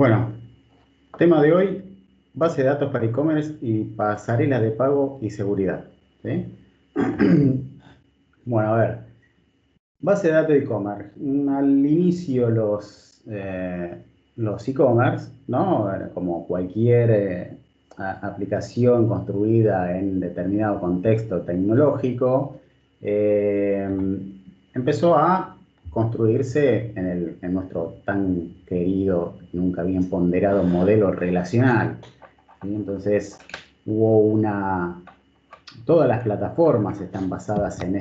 Bueno, tema de hoy, base de datos para e-commerce y pasarelas de pago y seguridad. ¿Sí? Bueno, a ver, base de datos de e-commerce. Al inicio los e-commerce, ¿no? Como cualquier aplicación construida en determinado contexto tecnológico, eh, empezó a construirse en nuestro tan querido, nunca bien ponderado modelo relacional. ¿Sí? Entonces, hubo todas las plataformas están basadas en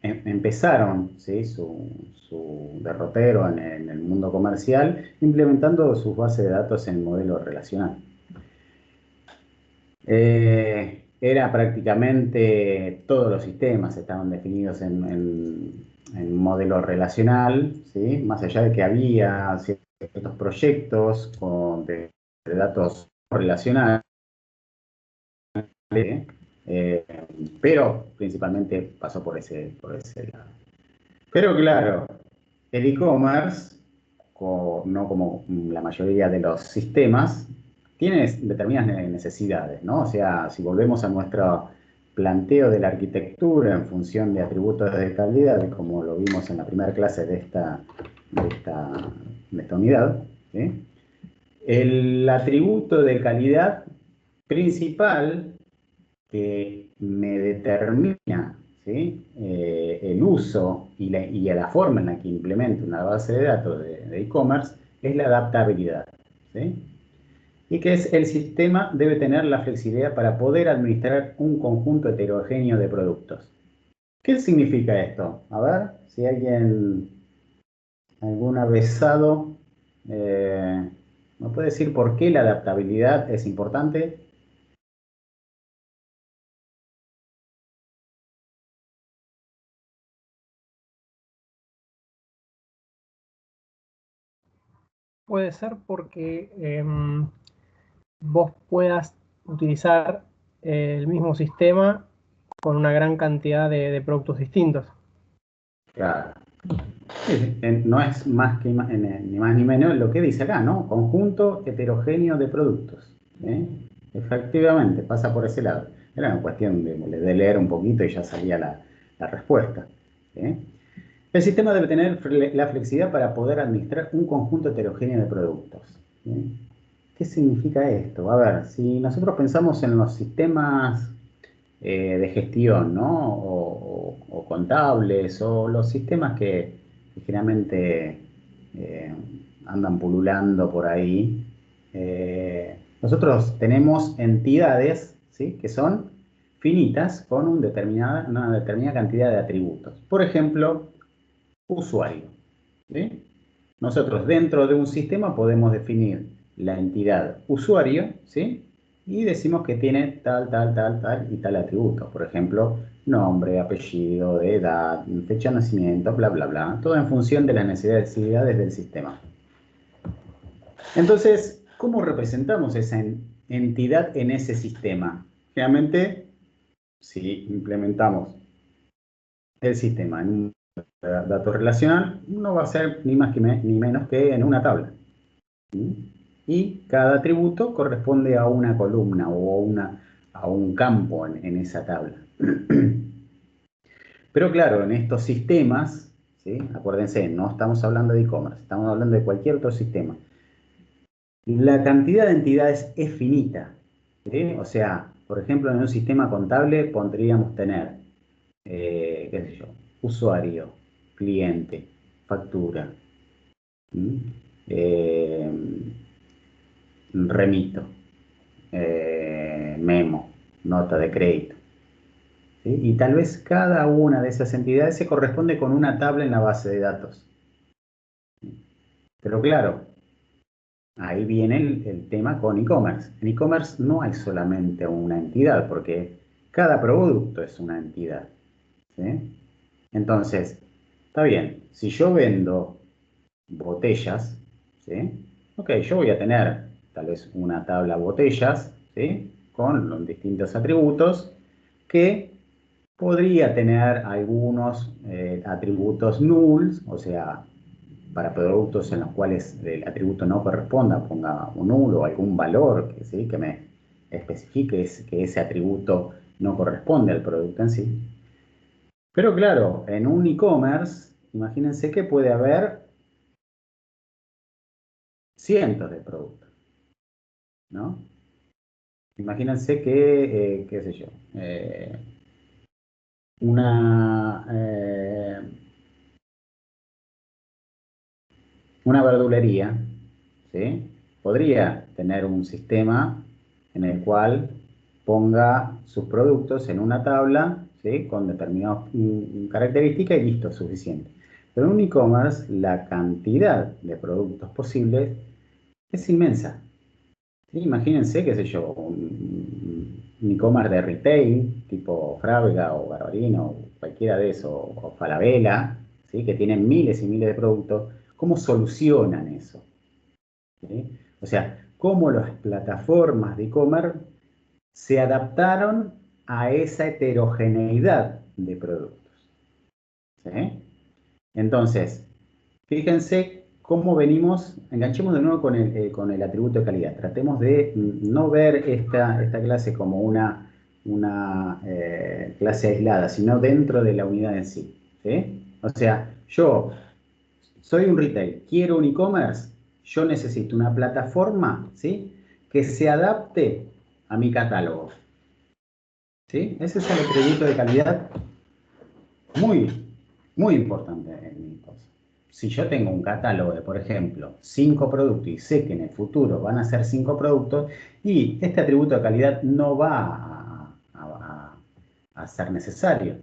empezaron, ¿sí? su derrotero en el mundo comercial implementando sus bases de datos en modelo relacional. Era prácticamente todos los sistemas estaban definidos en modelo relacional, ¿sí? Más allá de que había ciertos proyectos de datos relacionales, eh, pero principalmente pasó por ese lado. Pero claro, el e-commerce, no como la mayoría de los sistemas, tiene determinadas necesidades, ¿no? O sea, si volvemos a nuestro planteo de la arquitectura en función de atributos de calidad, como lo vimos en la primera clase de esta unidad, ¿sí? El atributo de calidad principal que me determina, ¿sí? El uso y la forma en la que implemento una base de datos de e-commerce es la adaptabilidad, ¿sí? Y que el sistema debe tener la flexibilidad para poder administrar un conjunto heterogéneo de productos. ¿Qué significa esto? A ver, si algún avesado me puede decir por qué la adaptabilidad es importante. Puede ser porque vos puedas utilizar el mismo sistema con una gran cantidad de productos distintos. Claro. No es más que ni más ni menos lo que dice acá, ¿no? Conjunto heterogéneo de productos. ¿Eh? Efectivamente, pasa por ese lado. Era una cuestión de leer un poquito y ya salía la respuesta. ¿Eh? El sistema debe tener la flexibilidad para poder administrar un conjunto heterogéneo de productos. ¿Eh? ¿Qué significa esto? A ver, si nosotros pensamos en los sistemas de gestión, ¿no? O contables, o los sistemas que generalmente andan pululando por ahí. Nosotros tenemos entidades, ¿sí? Que son finitas con una determinada cantidad de atributos. Por ejemplo, usuario, ¿sí? Nosotros dentro de un sistema podemos definir la entidad usuario, ¿sí? Y decimos que tiene tal, tal, tal, tal y tal atributo. Por ejemplo, nombre, apellido, edad, fecha de nacimiento, bla, bla, bla. Todo en función de las necesidades del sistema. Entonces, ¿cómo representamos esa entidad en ese sistema? Realmente, si implementamos el sistema en un dato relacional, no va a ser ni más ni menos que en una tabla. Y cada atributo corresponde a una columna o a un campo en esa tabla. Pero claro, en estos sistemas, ¿sí? Acuérdense, no estamos hablando de e-commerce, estamos hablando de cualquier otro sistema. La cantidad de entidades es finita, ¿sí? O sea, por ejemplo, en un sistema contable podríamos tener, qué sé yo, usuario, cliente, factura, eh, remito, memo, nota de crédito, ¿sí? Y tal vez cada una de esas entidades se corresponde con una tabla en la base de datos. Pero claro, ahí viene el tema con e-commerce. En e-commerce no hay solamente una entidad, porque cada producto es una entidad, ¿sí? Entonces, está bien, si yo vendo botellas, ¿sí? Ok, yo voy a tener tal vez una tabla botellas, ¿sí? Con los distintos atributos que podría tener algunos atributos nulls, o sea, para productos en los cuales el atributo no corresponda, ponga un nulo o algún valor que, ¿sí?, que me especifique que ese atributo no corresponde al producto en sí. Pero claro, en un e-commerce, imagínense que puede haber cientos de productos, ¿no? Imagínense que, qué sé yo, una, una verdulería, ¿sí?, podría tener un sistema en el cual ponga sus productos en una tabla, ¿sí?, con determinadas características y listo, suficiente. Pero en un e-commerce la cantidad de productos posibles es inmensa. ¿Sí? Imagínense, qué sé yo, un e-commerce de retail, tipo Frávega o Barbarino, o cualquiera de esos, o Falabella, ¿sí?, que tienen miles y miles de productos. ¿Cómo solucionan eso? ¿Sí? O sea, cómo las plataformas de e-commerce se adaptaron a esa heterogeneidad de productos. ¿Sí? Entonces, fíjense cómo venimos, enganchemos de nuevo con el atributo de calidad. Tratemos de no ver esta clase como una clase aislada, sino dentro de la unidad en sí. ¿Sí? O sea, yo soy un retail, quiero un e-commerce, yo necesito una plataforma, ¿sí?, que se adapte a mi catálogo. ¿Sí? Ese es el atributo de calidad muy, muy importante en mi cosa. Si yo tengo un catálogo de, por ejemplo, 5 productos y sé que en el futuro van a ser 5 productos, y este atributo de calidad no va a ser necesario.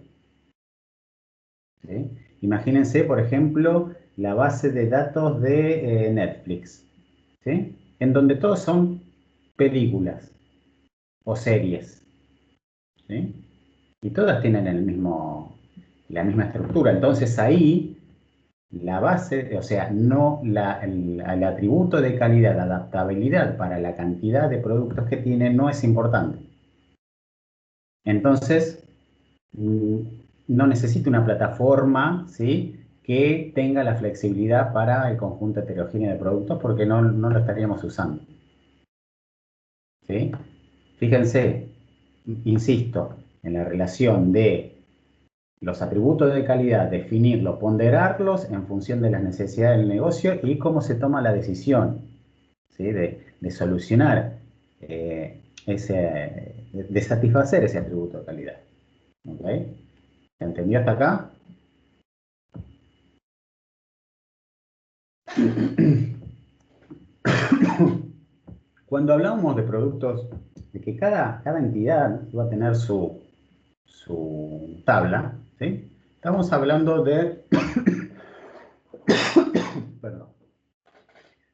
¿Sí? Imagínense, por ejemplo, la base de datos de Netflix, ¿sí?, en donde todos son películas o series, ¿sí?, y todas tienen la misma estructura. Entonces ahí la base, o sea, no el atributo de calidad, la adaptabilidad para la cantidad de productos que tiene no es importante. Entonces, no necesito una plataforma, ¿sí?, que tenga la flexibilidad para el conjunto heterogéneo de productos, porque no lo estaríamos usando. ¿Sí? Fíjense, insisto, en la relación de los atributos de calidad, definirlos, ponderarlos en función de las necesidades del negocio y cómo se toma la decisión, ¿sí?, de solucionar, de satisfacer ese atributo de calidad. ¿Ok? ¿Se entendió hasta acá? Cuando hablamos de productos, de que cada entidad va a tener su tabla, ¿sí?, estamos hablando de, perdón,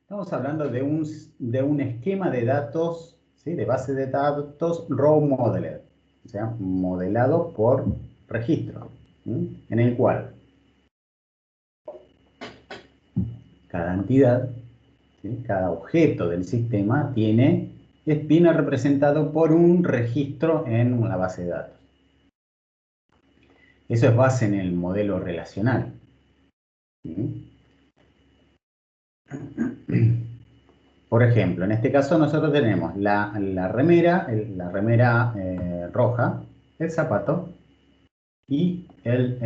estamos hablando de un esquema de datos, ¿sí?, de base de datos raw modeled, o sea, modelado por registro, ¿sí?, en el cual cada entidad, ¿sí?, cada objeto del sistema viene representado por un registro en una base de datos. Eso es base en el modelo relacional. ¿Sí? Por ejemplo, en este caso nosotros tenemos la remera, roja, el zapato y el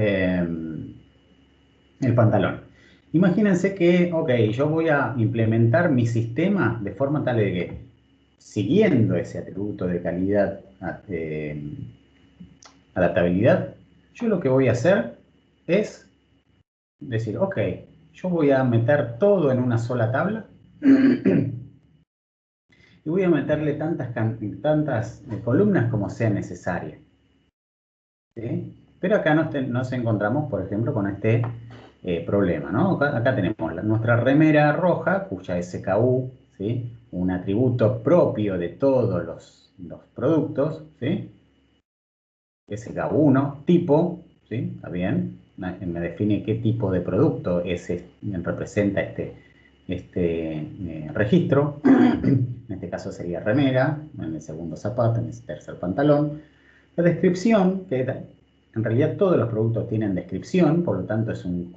pantalón. Imagínense que, ok, yo voy a implementar mi sistema de forma tal de que, siguiendo ese atributo de calidad, adaptabilidad, yo lo que voy a hacer es decir, ok, yo voy a meter todo en una sola tabla y voy a meterle tantas columnas como sea necesaria. ¿Sí? Pero acá nos encontramos, por ejemplo, con este problema, ¿no? Acá tenemos nuestra remera roja, cuya SKU, ¿sí?, un atributo propio de todos los productos, ¿sí?, SKU1, tipo, ¿sí?, está bien, me define qué tipo de producto representa este registro. En este caso sería remera, en el segundo zapato, en el tercer pantalón. La descripción, que en realidad todos los productos tienen descripción, por lo tanto es un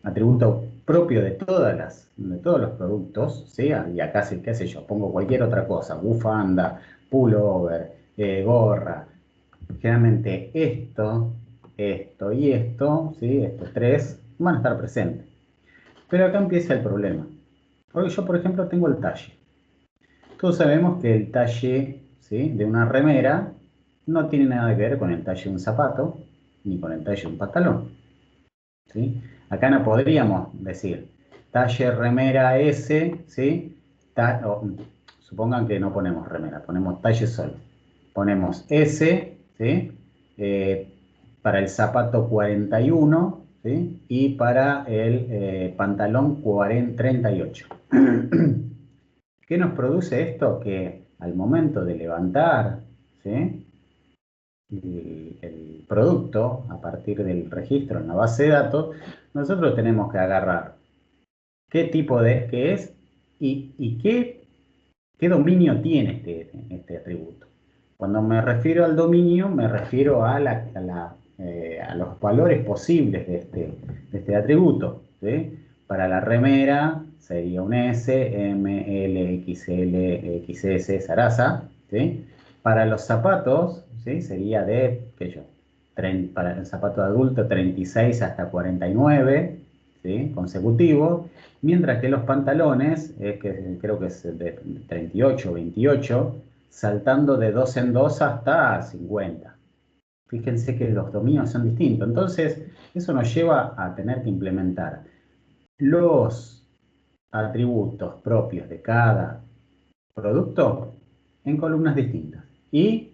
atributo propio de de todos los productos, ¿sí? Y acá, qué sé yo, pongo cualquier otra cosa, bufanda, pullover, gorra. Generalmente esto y esto, ¿sí? Estos tres van a estar presentes. Pero acá empieza el problema. Porque yo, por ejemplo, tengo el talle. Todos sabemos que el talle, ¿sí?, de una remera no tiene nada que ver con el talle de un zapato ni con el talle de un pantalón, ¿sí? Acá no podríamos decir talle remera S, ¿sí? Supongan que no ponemos remera, ponemos talle solo. Ponemos S, ¿sí? Eh, para el zapato 41, ¿sí? Y para el pantalón 38. ¿Qué nos produce esto? Que al momento de levantar, ¿sí?, el producto a partir del registro en la base de datos, nosotros tenemos que agarrar qué tipo de, qué es y qué dominio tiene este atributo. Cuando me refiero al dominio, me refiero a a los valores posibles de este atributo, ¿sí? Para la remera sería un S, M, L, XL, XS, Sarasa, ¿sí? Para los zapatos, ¿sí?, sería de, qué sé yo, para el zapato de adulto 36 hasta 49, ¿sí?, consecutivo. Mientras que los pantalones, que creo que es de 38, 28, saltando de 2 en 2 hasta 50. Fíjense que los dominios son distintos. Entonces, eso nos lleva a tener que implementar los atributos propios de cada producto en columnas distintas. Y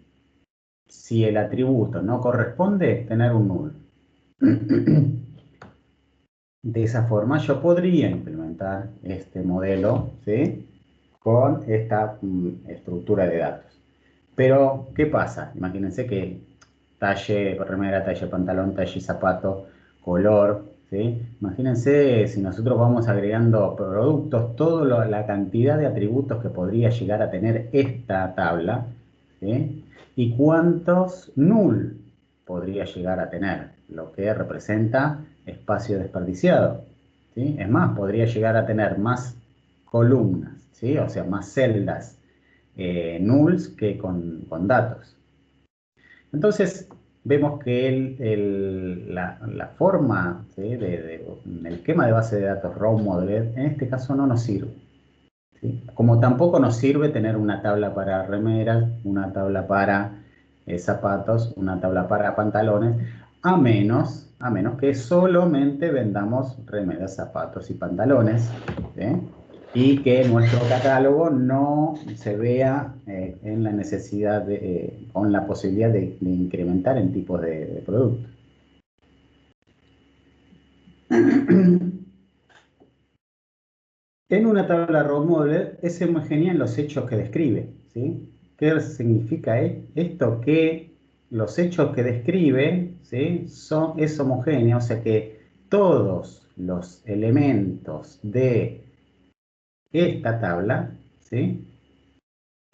si el atributo no corresponde, tener un null. De esa forma yo podría implementar este modelo, ¿sí?, con esta estructura de datos. Pero, ¿qué pasa? Imagínense que talle remera, talle pantalón, talle zapato, color, ¿sí? Imagínense si nosotros vamos agregando productos, toda la cantidad de atributos que podría llegar a tener esta tabla, ¿sí? Y cuántos null podría llegar a tener, lo que representa espacio desperdiciado, ¿sí? Es más, podría llegar a tener más columnas, ¿sí?, o sea, más celdas nulls que con datos. Entonces, vemos que la forma, ¿sí?, el esquema de base de datos Row Modeler en este caso no nos sirve, ¿sí? Como tampoco nos sirve tener una tabla para remeras, una tabla para zapatos, una tabla para pantalones, a menos que solamente vendamos remeras, zapatos y pantalones, ¿sí?, y que nuestro catálogo no se vea en la necesidad con la posibilidad de incrementar en tipos de productos. En una tabla Row Model es homogénea en los hechos que describe, ¿sí? ¿Qué significa esto? Que los hechos que describe, ¿sí?, es homogénea, o sea que todos los elementos de esta tabla, ¿sí?,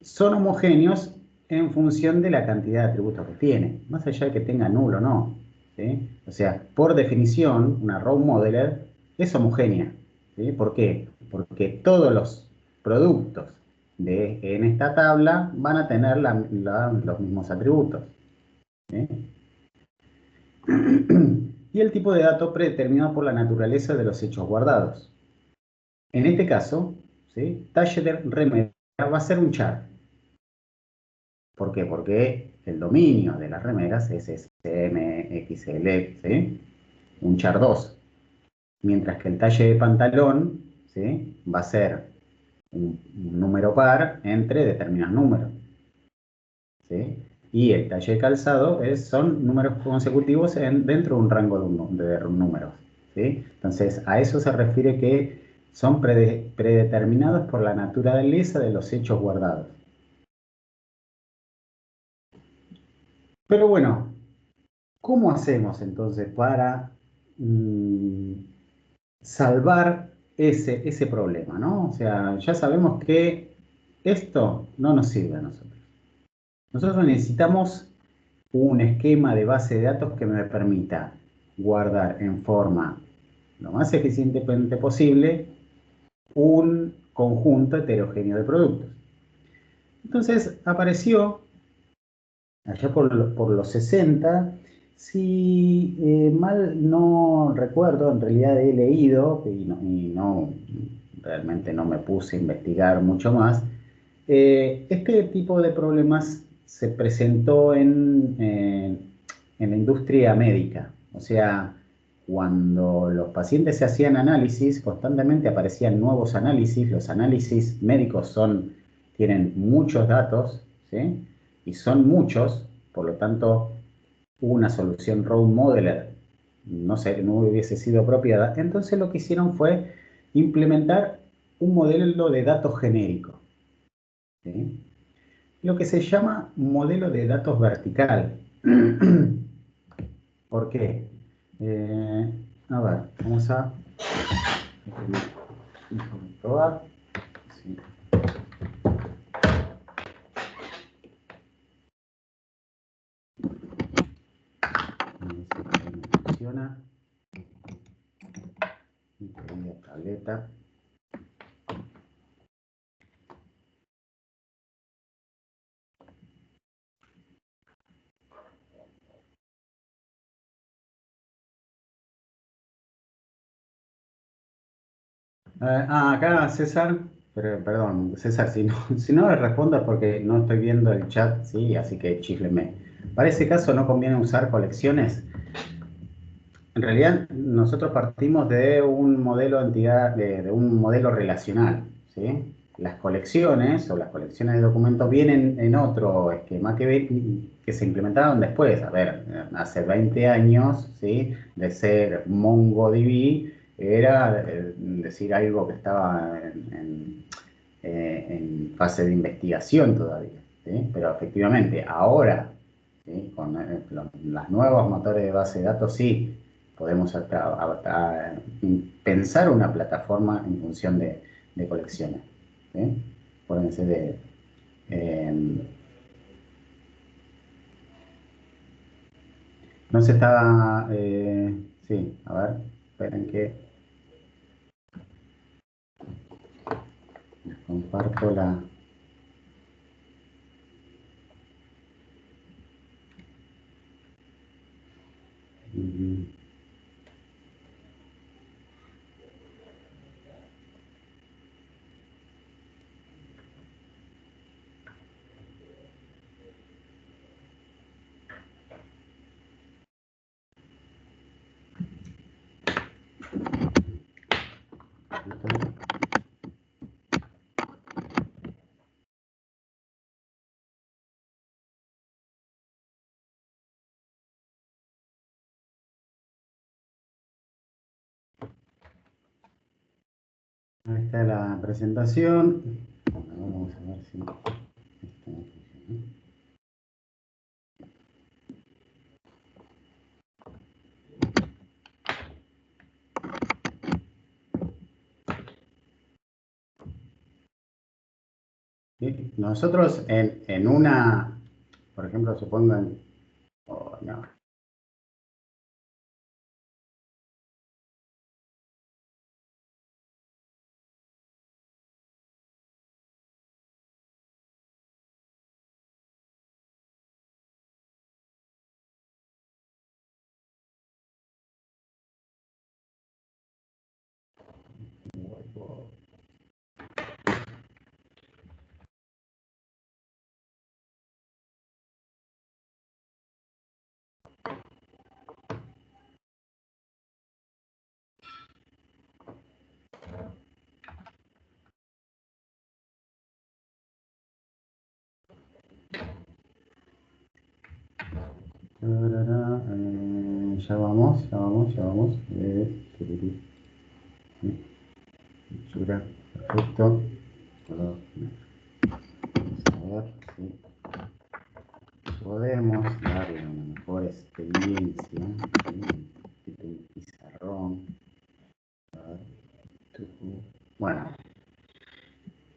son homogéneos en función de la cantidad de atributos que tiene, más allá de que tenga nulo o no, ¿sí? O sea, por definición, una Row Modeler es homogénea, ¿sí? ¿Por qué? Porque todos los productos en esta tabla van a tener los mismos atributos, ¿sí? Y el tipo de dato predeterminado por la naturaleza de los hechos guardados. En este caso, ¿sí?, talle de remera va a ser un char. ¿Por qué? Porque el dominio de las remeras es SM, XL, ¿sí?, un char 2. Mientras que el talle de pantalón, ¿sí?, va a ser un número par entre determinados números, ¿sí? Y el talle de calzado son números consecutivos dentro de un rango de números, ¿sí? Entonces, a eso se refiere que son predeterminados por la naturaleza de los hechos guardados. Pero bueno, ¿cómo hacemos entonces para salvar ese problema, ¿no? O sea, ya sabemos que esto no nos sirve a nosotros. Nosotros necesitamos un esquema de base de datos que me permita guardar en forma lo más eficientemente posible un conjunto heterogéneo de productos. Entonces apareció, allá por los 60, si mal no recuerdo, en realidad he leído, realmente no me puse a investigar mucho más, este tipo de problemas se presentó en la industria médica. O sea, cuando los pacientes se hacían análisis, constantemente aparecían nuevos análisis. Los análisis médicos tienen muchos datos, ¿sí? Y son muchos, por lo tanto, una solución Road Modeler no hubiese sido apropiada. Entonces lo que hicieron fue implementar un modelo de datos genérico, ¿sí? Lo que se llama modelo de datos vertical. ¿Por qué? A ver, vamos a probar. Sí. Funciona. Mi querida tableta. Acá César, perdón, César, si no le respondo es porque no estoy viendo el chat, sí, así que chifleme. Para ese caso no conviene usar colecciones. En realidad nosotros partimos de un modelo de un modelo relacional, ¿sí? Las colecciones o las colecciones de documentos vienen en otro esquema que se implementaron después. A ver, hace 20 años, ¿sí? De ser MongoDB era decir algo que estaba en fase de investigación todavía, ¿sí? Pero efectivamente ahora, ¿sí? Con las nuevos motores de base de datos, sí podemos pensar una plataforma en función de colecciones, ¿sí? Acuérdense eh, no se está, sí, a ver, esperen que les comparto la... mm, ahí está la presentación. Bueno, vamos a ver si esto no funciona. ¿Sí? Nosotros en una, por ejemplo, supongan, oh, no, ya vamos, ya vamos, ya vamos. Hechura, perfecto. Vamos a ver si podemos darle una mejor experiencia. Un pizarrón. Bueno,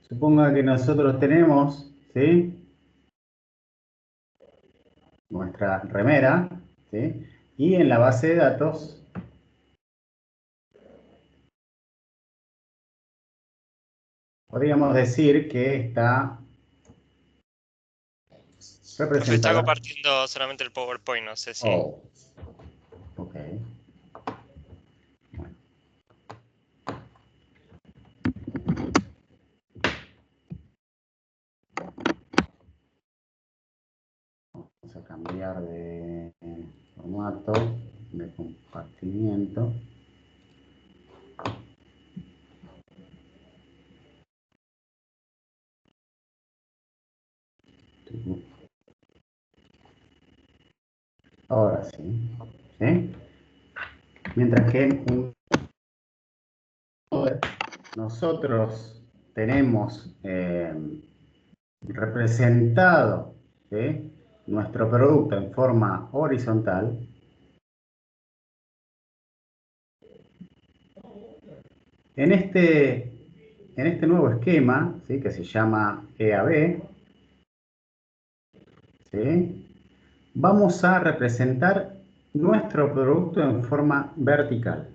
suponga que nosotros tenemos, ¿sí? Nuestra remera, ¿sí? Y en la base de datos podríamos decir que está Profe, está representada. compartiendo solamente el PowerPoint, no sé si... Oh, ok. Bueno, vamos a cambiar de formato de compartimiento. Ahora sí. ¿Sí? Mientras que en nosotros tenemos representado, ¿sí?, nuestro producto en forma horizontal, en este nuevo esquema, ¿sí?, que se llama EAB, ¿sí?, vamos a representar nuestro producto en forma vertical.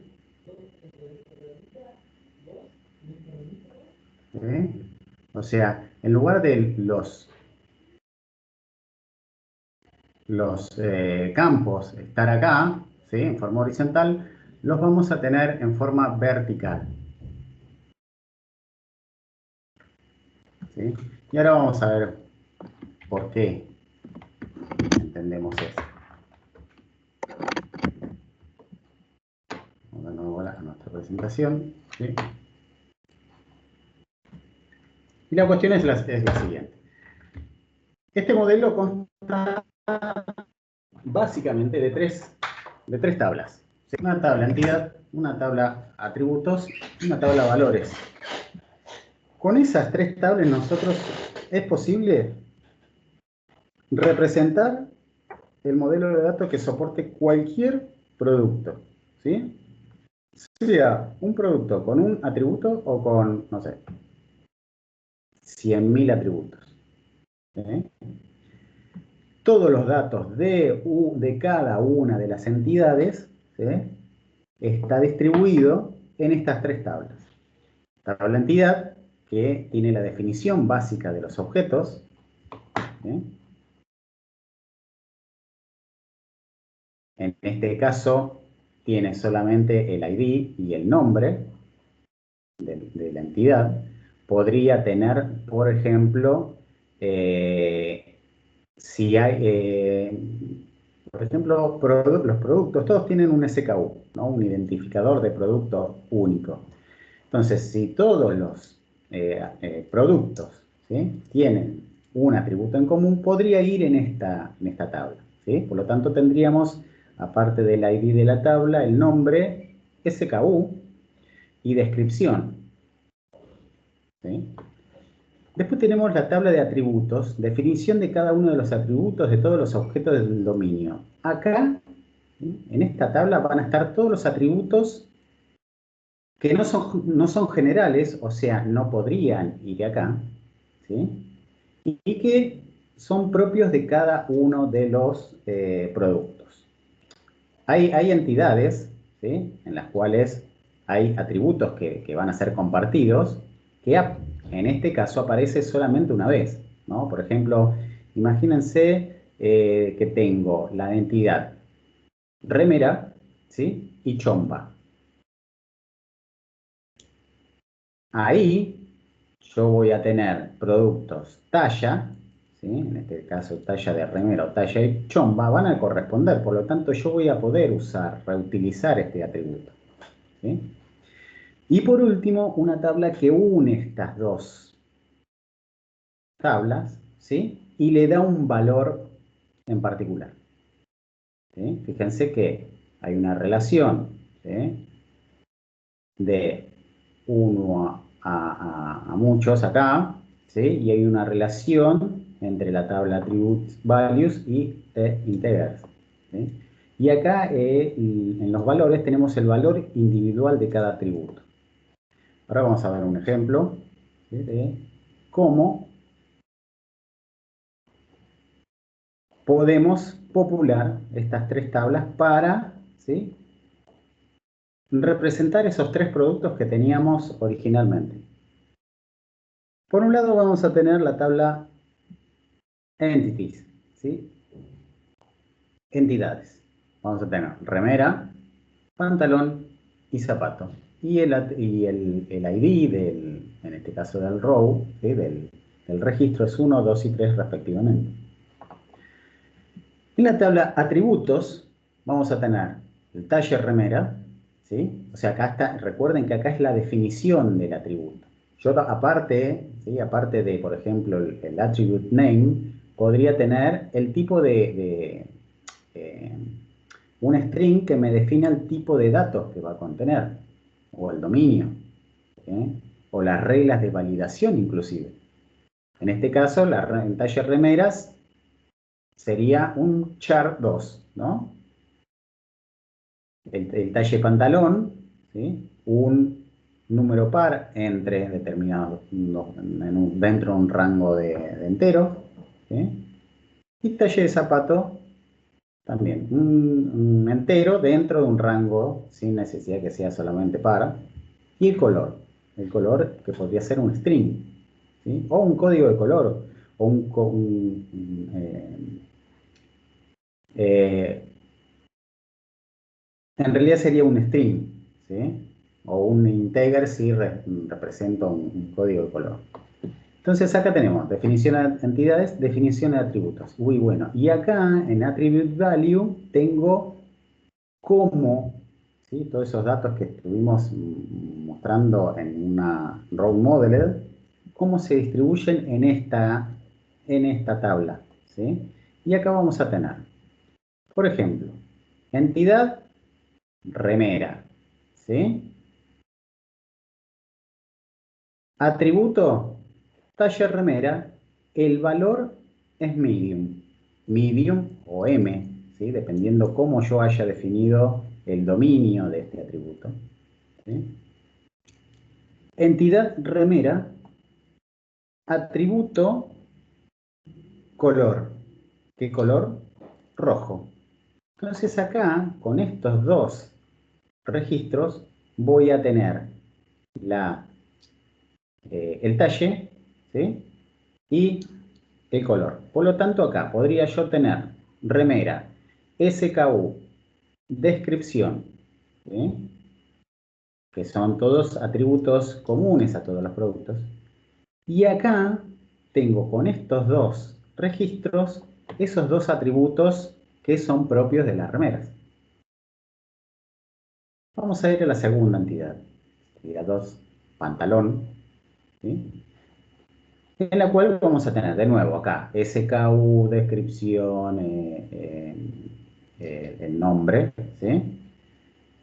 ¿Sí? O sea, en lugar de los campos estar acá, ¿sí?, en forma horizontal, los vamos a tener en forma vertical. ¿Sí? Y ahora vamos a ver por qué entendemos eso. Vamos de nuevo a nuestra presentación. ¿Sí? Y la cuestión es la siguiente. Este modelo consta básicamente de tres tablas. ¿Sí? Una tabla entidad, una tabla atributos y una tabla valores. Con esas tres tablas nosotros es posible representar el modelo de datos que soporte cualquier producto, ¿sí? Sea un producto con un atributo o con, no sé, 100.000 atributos. ¿Sí? Todos los datos de cada una de las entidades, ¿sí?, está distribuido en estas tres tablas. Tabla entidad, que tiene la definición básica de los objetos, ¿sí? En este caso tiene solamente el ID y el nombre de la entidad. Podría tener, por ejemplo, si hay, por ejemplo, los productos, todos tienen un SKU, ¿no?, un identificador de producto único. Entonces, si todos los productos, ¿sí?, tienen un atributo en común, podría ir en esta tabla, ¿sí? Por lo tanto, tendríamos, aparte del ID de la tabla, el nombre, SKU y descripción, ¿sí? Después tenemos la tabla de atributos, definición de cada uno de los atributos de todos los objetos del dominio. Acá, ¿sí?, en esta tabla van a estar todos los atributos que no son generales, o sea, no podrían ir acá, ¿sí?, y que son propios de cada uno de los productos. Hay entidades, ¿sí?, en las cuales hay atributos que van a ser compartidos, que en este caso aparece solamente una vez, ¿no? Por ejemplo, imagínense que tengo la entidad remera, ¿sí?, y chompa. Ahí yo voy a tener productos talla, ¿sí?, en este caso talla de remera o talla de chomba, van a corresponder, por lo tanto yo voy a poder reutilizar este atributo, ¿sí? Y por último, una tabla que une estas dos tablas, ¿sí?, y le da un valor en particular, ¿sí? Fíjense que hay una relación, ¿sí?, de 1 a muchos acá, ¿sí?, y hay una relación entre la tabla attributes values y integers, ¿sí? Y acá en los valores tenemos el valor individual de cada atributo. Ahora vamos a ver un ejemplo, ¿sí?, de cómo podemos popular estas tres tablas para, ¿sí?, representar esos tres productos que teníamos originalmente. Por un lado vamos a tener la tabla Entities, ¿sí? Entidades. Vamos a tener remera, pantalón y zapato. Y el ID, en este caso del row, ¿sí? del registro, es 1, 2 y 3 respectivamente. En la tabla atributos vamos a tener el talle remera, ¿sí? O sea, acá está, recuerden que acá es la definición del atributo. Yo aparte, ¿sí? Aparte de, por ejemplo, el attribute name, podría tener el tipo un string que me defina el tipo de datos que va a contener, o el dominio, ¿sí? O las reglas de validación inclusive. En este caso, el talle remeras sería un char2, ¿no? El talle pantalón, ¿sí? Un número par entre determinados, dentro de un rango de entero, ¿sí? Y talle de zapato también, un entero dentro de un rango sin necesidad que sea solamente par. Y el color que podría ser un string, ¿sí? O un código de color, o eh, en realidad sería un string, ¿sí? O un integer si representa un código de color. Entonces acá tenemos definición de entidades, definición de atributos. Muy bueno. Y acá en attribute value tengo cómo, ¿sí? Todos esos datos que estuvimos mostrando en una row modeler, cómo se distribuyen en esta tabla, ¿sí? Y acá vamos a tener, por ejemplo, entidad remera, ¿sí? Atributo, talle remera, el valor es medium o M, ¿sí? Dependiendo cómo yo haya definido el dominio de este atributo, ¿sí? Entidad remera, atributo color. ¿Qué color? Rojo. Entonces acá, con estos dos registros, voy a tener el talle, ¿sí? Y el color. Por lo tanto, acá podría yo tener remera, SKU, descripción, ¿sí? Que son todos atributos comunes a todos los productos. Y acá tengo con estos dos registros esos dos atributos que son propios de las remeras. Vamos a ir a la segunda entidad, entidad 2, pantalón, ¿sí? En la cual vamos a tener de nuevo acá SKU, descripción, el nombre, ¿sí?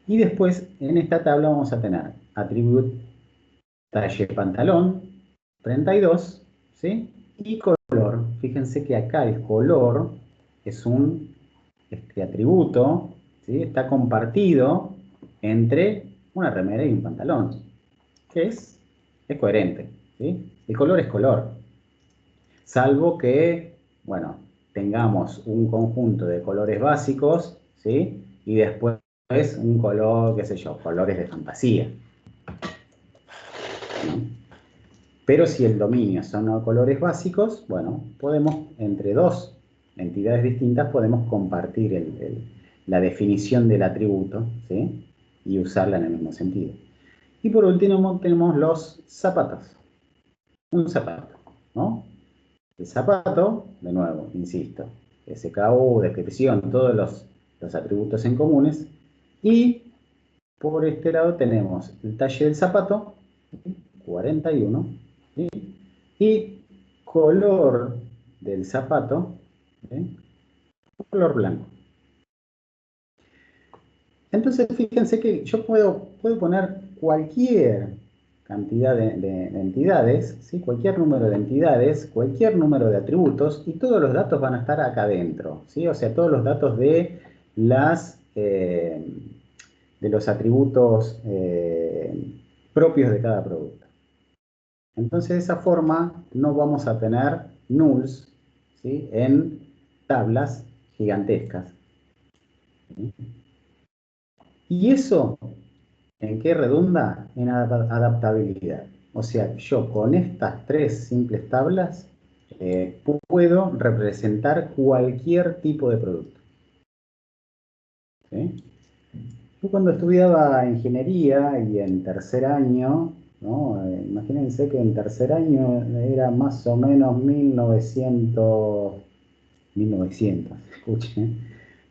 Y después en esta tabla vamos a tener attribute talle pantalón 32, ¿sí? Y color. Fíjense que acá el color es un atributo, ¿sí? Está compartido entre una remera y un pantalón, que es coherente, ¿sí? El color es color, salvo que, bueno, tengamos un conjunto de colores básicos, ¿sí? Y después un color, qué sé yo, colores de fantasía, ¿sí? Pero si el dominio son colores básicos, bueno, podemos, entre dos entidades distintas, podemos compartir la definición del atributo, ¿sí? Y usarla en el mismo sentido. Y por último tenemos los zapatos. Un zapato, ¿no? El zapato, de nuevo, insisto, SKU, descripción, todos los atributos en comunes. Y por este lado tenemos el talle del zapato, 41, ¿sí? Y color del zapato, ¿sí? Color blanco. Entonces fíjense que yo puedo poner cualquier cantidad de entidades, ¿sí? Cualquier número de entidades, cualquier número de atributos, y todos los datos van a estar acá adentro, ¿sí? O sea, todos los datos de los atributos propios de cada producto. Entonces, de esa forma no vamos a tener nulls, ¿sí? En tablas gigantescas, ¿sí? ¿Y eso en qué redunda? En adaptabilidad. O sea, yo con estas 3 simples tablas puedo representar cualquier tipo de producto. ¿Sí? Yo cuando estudiaba ingeniería y en tercer año, ¿no? Imagínense que en tercer año era más o menos 1900, escuchen,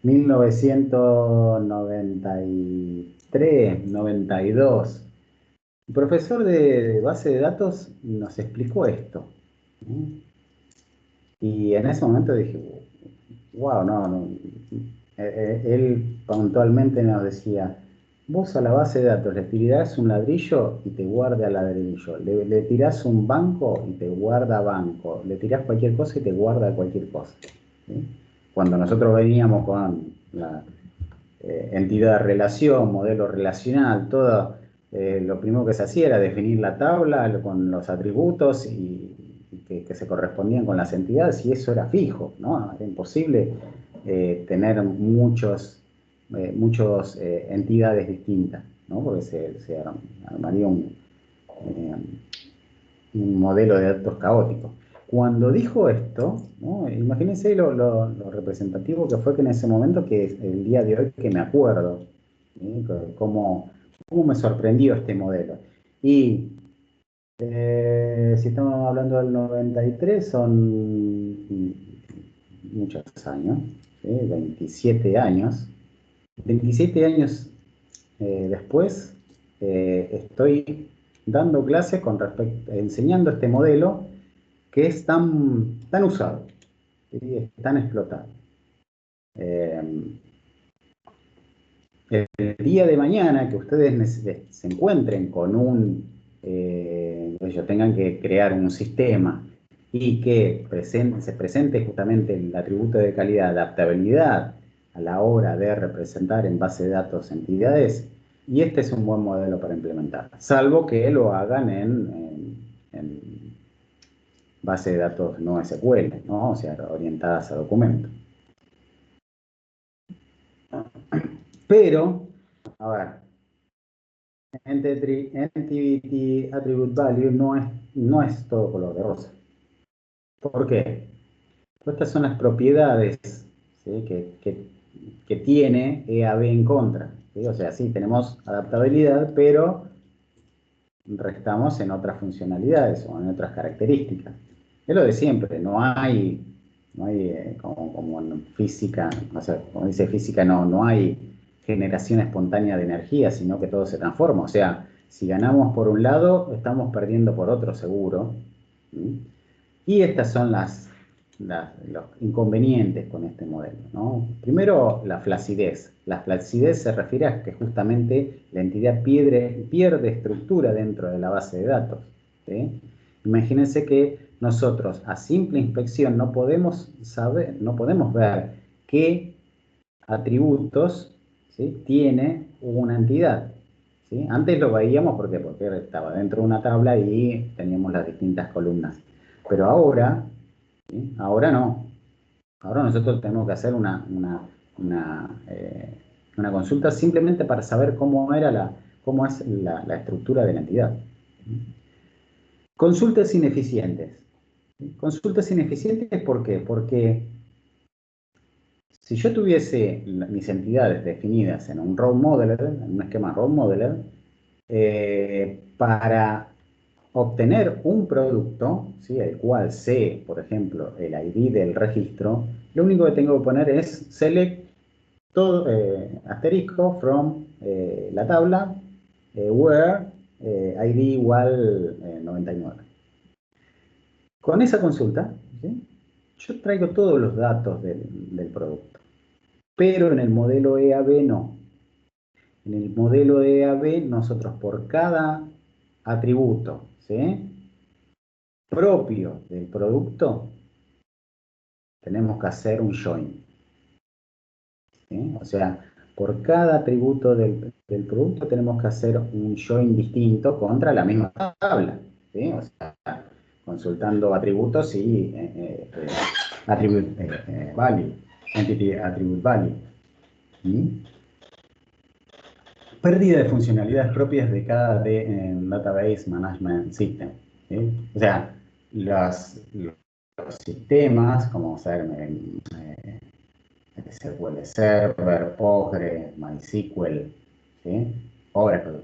1993, 92. El profesor de base de datos nos explicó esto, ¿no? Y en ese momento dije, wow, no. Él puntualmente nos decía, vos a la base de datos le tirás un ladrillo y te guarda ladrillo, le tirás un banco y te guarda banco, le tirás cualquier cosa y te guarda cualquier cosa. ¿Sí? Cuando nosotros veníamos con la entidad de relación, modelo relacional, todo, lo primero que se hacía era definir la tabla con los atributos y que se correspondían con las entidades, y eso era fijo, ¿no? Era imposible tener muchas entidades distintas, ¿no? Porque se armaría eh, un modelo de datos caótico. Cuando dijo esto, ¿no? Imagínense lo representativo que fue que en ese momento, que es el día de hoy que me acuerdo, ¿sí? Cómo me sorprendió este modelo. Y si estamos hablando del 93, son muchos años, ¿sí? 27 años. 27 años después, estoy dando clases enseñando este modelo que es tan usado, ¿sí? Es tan explotado. El día de mañana que ustedes se encuentren con ellos tengan que crear un sistema y que se presente justamente el atributo de calidad, adaptabilidad a la hora de representar en base de datos entidades, y este es un buen modelo para implementar, salvo que lo hagan en base de datos no SQL, ¿no? O sea, orientadas a documentos. Pero, a ver, Entity Attribute Value no es todo color de rosa. ¿Por qué? Pues estas son las propiedades, ¿sí? que tiene EAB en contra, ¿sí? O sea, sí, tenemos adaptabilidad, pero restamos en otras funcionalidades o en otras características. Es lo de siempre, no hay como en física, o sea, como dice física, no hay generación espontánea de energía, sino que todo se transforma. O sea, si ganamos por un lado, estamos perdiendo por otro seguro. ¿Sí? Y estas son los inconvenientes con este modelo, ¿no? Primero, la flacidez. La flacidez se refiere a que justamente la entidad pierde estructura dentro de la base de datos, ¿sí? Imagínense que nosotros a simple inspección no podemos ver qué atributos, ¿sí? tiene una entidad, ¿sí? Antes lo veíamos porque estaba dentro de una tabla y teníamos las distintas columnas. Pero ahora, ¿sí? Ahora no. Ahora nosotros tenemos que hacer una consulta simplemente para saber cómo es la estructura de la entidad. Consultas ineficientes. Consultas ineficientes, ¿por qué? Porque si yo tuviese mis entidades definidas en un row modeler, en un esquema row modeler, para obtener un producto, ¿sí? El cual sé, por ejemplo, el ID del registro, lo único que tengo que poner es select todo, asterisco from la tabla where ID igual 99. Con esa consulta, ¿sí? Yo traigo todos los datos del producto, pero en el modelo EAB no. En el modelo EAB nosotros por cada atributo, ¿sí? propio del producto, tenemos que hacer un join, ¿sí? O sea, por cada atributo del producto tenemos que hacer un join distinto contra la misma tabla, ¿sí? O sea, consultando atributos y attribute value, entity attribute value. ¿Sí? Pérdida de funcionalidades propias de cada Database Management System. ¿Sí? O sea, los sistemas, como ser SQL Server, Postgre, MySQL, ¿sí? Oracle,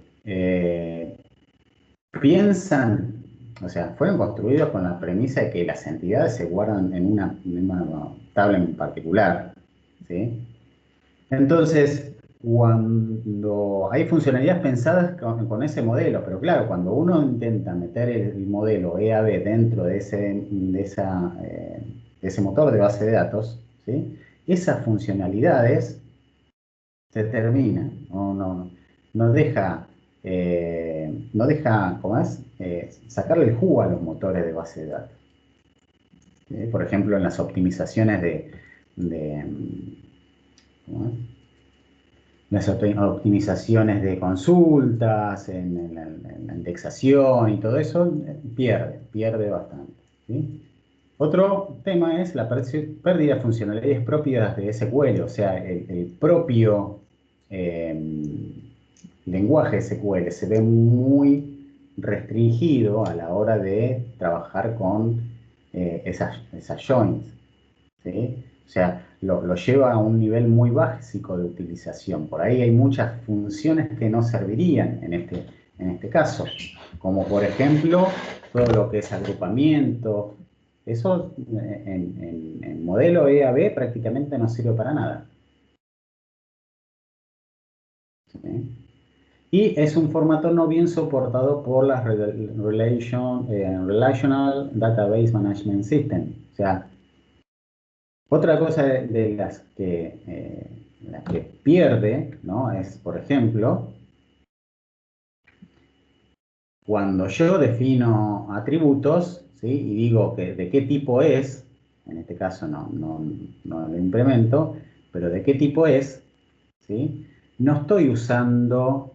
piensan, o sea, fueron construidos con la premisa de que las entidades se guardan en una tabla en particular, ¿sí? Entonces, cuando hay funcionalidades pensadas con ese modelo, pero claro, cuando uno intenta meter el modelo EAB dentro de ese motor de base de datos, ¿sí? Esas funcionalidades se terminan, no deja, ¿cómo es? Sacarle el jugo a los motores de base de datos. Por ejemplo, en las optimizaciones de ¿cómo es? Las optimizaciones de consultas, en la indexación y todo eso, pierde bastante. ¿Sí? Otro tema es la pérdida de funcionalidades propias de SQL, o sea, el propio lenguaje SQL se ve muy restringido a la hora de trabajar con esas joins. ¿Sí? O sea, lo lleva a un nivel muy básico de utilización. Por ahí hay muchas funciones que no servirían en este caso, como por ejemplo todo lo que es agrupamiento. Eso en modelo EAB prácticamente no sirve para nada. ¿Sí? Y es un formato no bien soportado por las Relational Database Management System. O sea, otra cosa de las que pierde, ¿no? Es, por ejemplo, cuando yo defino atributos, ¿sí? Y digo de qué tipo es, en este caso no lo implemento, pero de qué tipo es, ¿sí? No estoy usando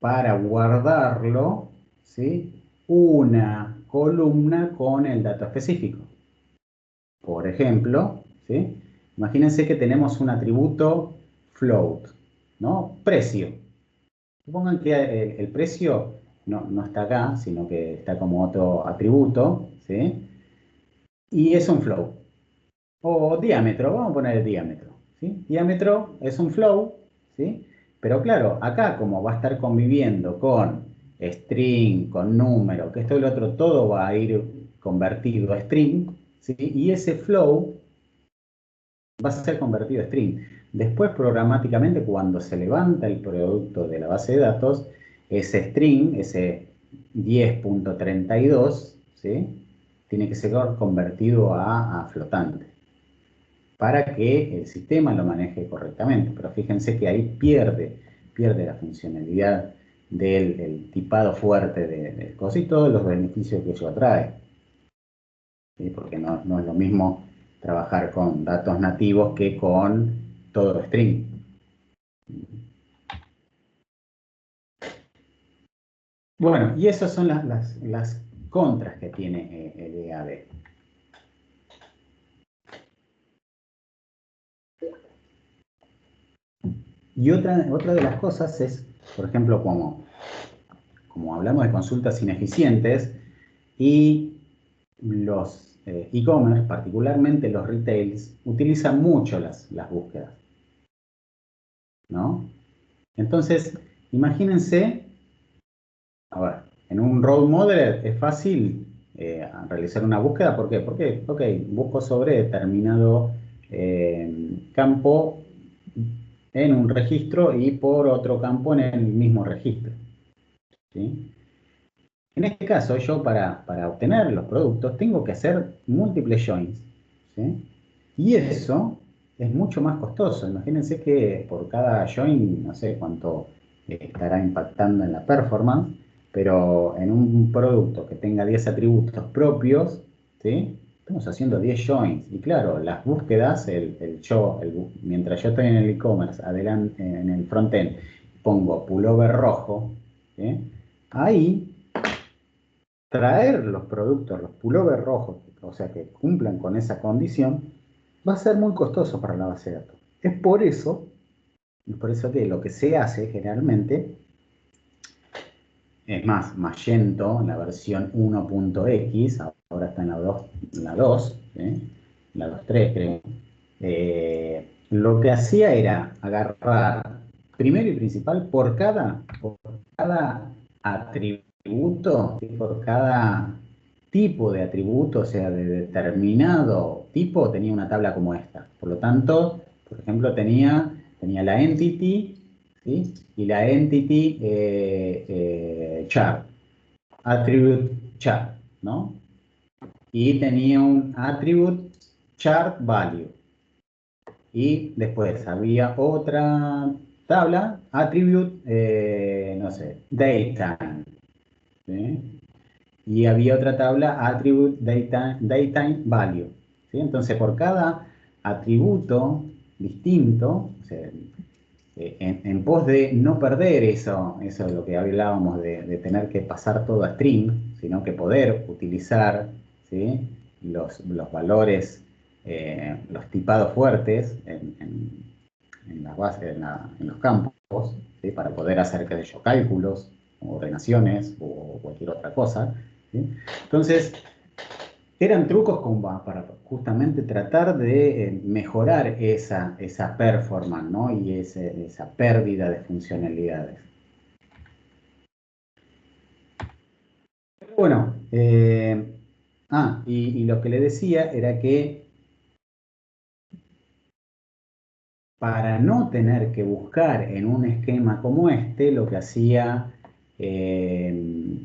para guardarlo, ¿sí? Una columna con el dato específico. Por ejemplo, ¿sí? Imagínense que tenemos un atributo float, ¿no? Precio. Supongan que el precio no está acá, sino que está como otro atributo, ¿sí? Y es un float. O diámetro, vamos a poner el diámetro, ¿sí? Diámetro es un float, ¿sí? Pero claro, acá como va a estar conviviendo con string, con número, que esto y lo otro, todo va a ir convertido a string, ¿sí? Y ese flow va a ser convertido a string. Después, programáticamente, cuando se levanta el producto de la base de datos, ese string, ese 10.32, ¿sí? Tiene que ser convertido a flotante para que el sistema lo maneje correctamente. Pero fíjense que ahí pierde la funcionalidad del tipado fuerte de cosas y todos los beneficios que eso atrae. ¿Sí? Porque no es lo mismo trabajar con datos nativos que con todo string. Bueno, y esas son las contras que tiene el EAB. Y otra de las cosas es, por ejemplo, como hablamos de consultas ineficientes y los e-commerce, particularmente los retails, utilizan mucho las búsquedas, ¿no? Entonces, imagínense, a ver, en un role model es fácil realizar una búsqueda. ¿Por qué? Porque, ok, busco sobre determinado campo en un registro y por otro campo en el mismo registro, ¿sí? En este caso, yo para obtener los productos tengo que hacer múltiples joins, ¿sí? Y eso es mucho más costoso. Imagínense que por cada join, no sé cuánto estará impactando en la performance, pero en un producto que tenga 10 atributos propios, ¿sí? Estamos haciendo 10 joins. Y claro, las búsquedas, mientras yo estoy en el e-commerce, adelante en el frontend, pongo pullover rojo, ¿sí? Ahí traer los productos, los pullovers rojos, o sea, que cumplan con esa condición, va a ser muy costoso para la base de datos. Es por eso Por eso que lo que se hace generalmente, es más, Magento, en la versión 1.x, ahora está en la 2, ¿sí? La 2.3 creo. Lo que hacía era agarrar, primero y principal, por cada atributo, ¿sí? Por cada tipo de atributo, o sea, de determinado tipo, tenía una tabla como esta. Por lo tanto, por ejemplo, tenía la entity, ¿sí? Y la entity chart, attribute chart, ¿no? Y tenía un attribute chart value. Y después había otra tabla, attribute, no sé, datetime, ¿sí? Y había otra tabla, attribute datetime value, ¿sí? Entonces, por cada atributo distinto, o sea, en pos de no perder eso es lo que hablábamos de tener que pasar todo a string, sino que poder utilizar, ¿sí? los valores, los tipados fuertes en las bases, en los campos, ¿sí? Para poder hacer, qué sé yo, cálculos, ordenaciones o cualquier otra cosa, ¿sí? Entonces, eran trucos como para justamente tratar de mejorar esa performance, ¿no? Y esa pérdida de funcionalidades. Pero bueno, y lo que le decía era que para no tener que buscar en un esquema como este, lo que hacía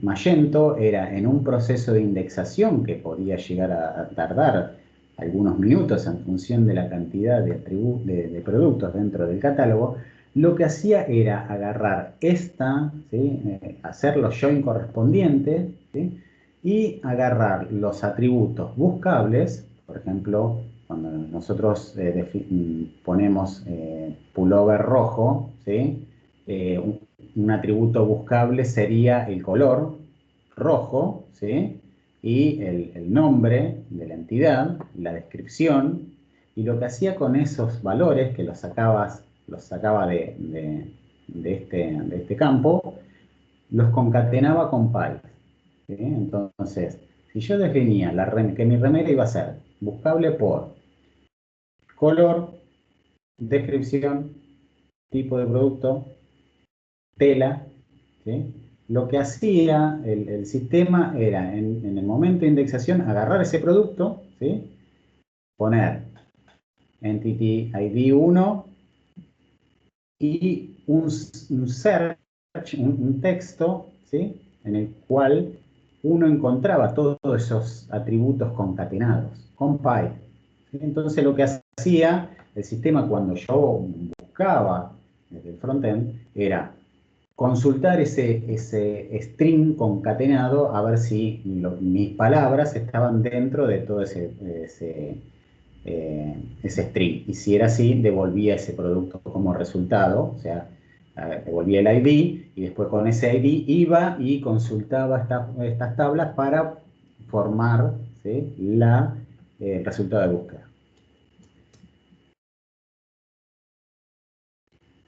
Magento era en un proceso de indexación que podía llegar a tardar algunos minutos en función de la cantidad de productos dentro del catálogo, lo que hacía era agarrar esta, ¿sí? Hacer los join correspondientes, ¿sí? Y agarrar los atributos buscables, por ejemplo, cuando nosotros ponemos pullover rojo, ¿sí? Un atributo buscable sería el color rojo, ¿sí? Y el nombre de la entidad, la descripción, y lo que hacía con esos valores, que los sacaba de este campo, los concatenaba con pipe, ¿sí? Entonces, si yo definía que mi remera iba a ser buscable por color, descripción, tipo de producto, tela, ¿sí? Lo que hacía el sistema era, en el momento de indexación, agarrar ese producto, ¿sí? Poner Entity ID 1 y un search, un texto, ¿sí? En el cual uno encontraba todos esos atributos concatenados, con Py. ¿Sí? Entonces lo que hacía el sistema cuando yo buscaba desde el frontend era consultar ese string concatenado a ver si mis palabras estaban dentro de todo ese string. Y si era así, devolvía ese producto como resultado, o sea, devolvía el ID y después con ese ID iba y consultaba estas tablas para formar, ¿sí? El resultado de búsqueda.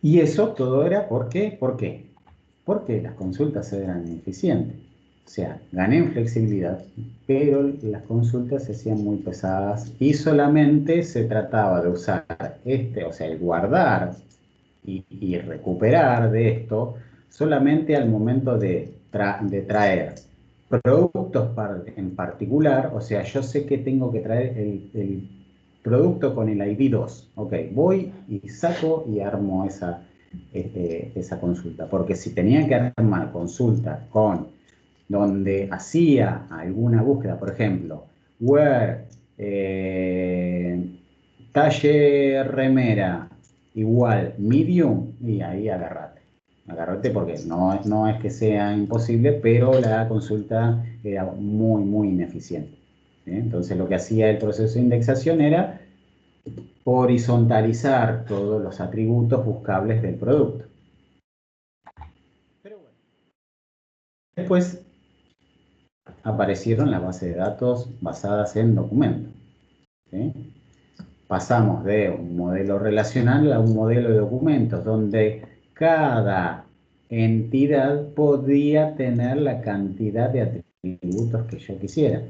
Y eso todo era ¿por qué? ¿Por qué? Porque las consultas eran ineficientes. O sea, gané en flexibilidad, pero las consultas se hacían muy pesadas y solamente se trataba de usar o sea, el guardar y recuperar de esto solamente al momento de traer productos en particular. O sea, yo sé que tengo que traer el producto con el ID 2. Ok, voy y saco y armo esa consulta. Porque si tenía que armar consulta con donde hacía alguna búsqueda, por ejemplo, where talle remera igual medium, y ahí agarrate. Agarrate porque no es que sea imposible, pero la consulta era muy, muy ineficiente. ¿Sí? Entonces lo que hacía el proceso de indexación era horizontalizar todos los atributos buscables del producto. Pero bueno. Después aparecieron las bases de datos basadas en documentos, ¿sí? pasamos de un modelo relacional a un modelo de documentos, donde cada entidad podía tener la cantidad de atributos que yo quisiera.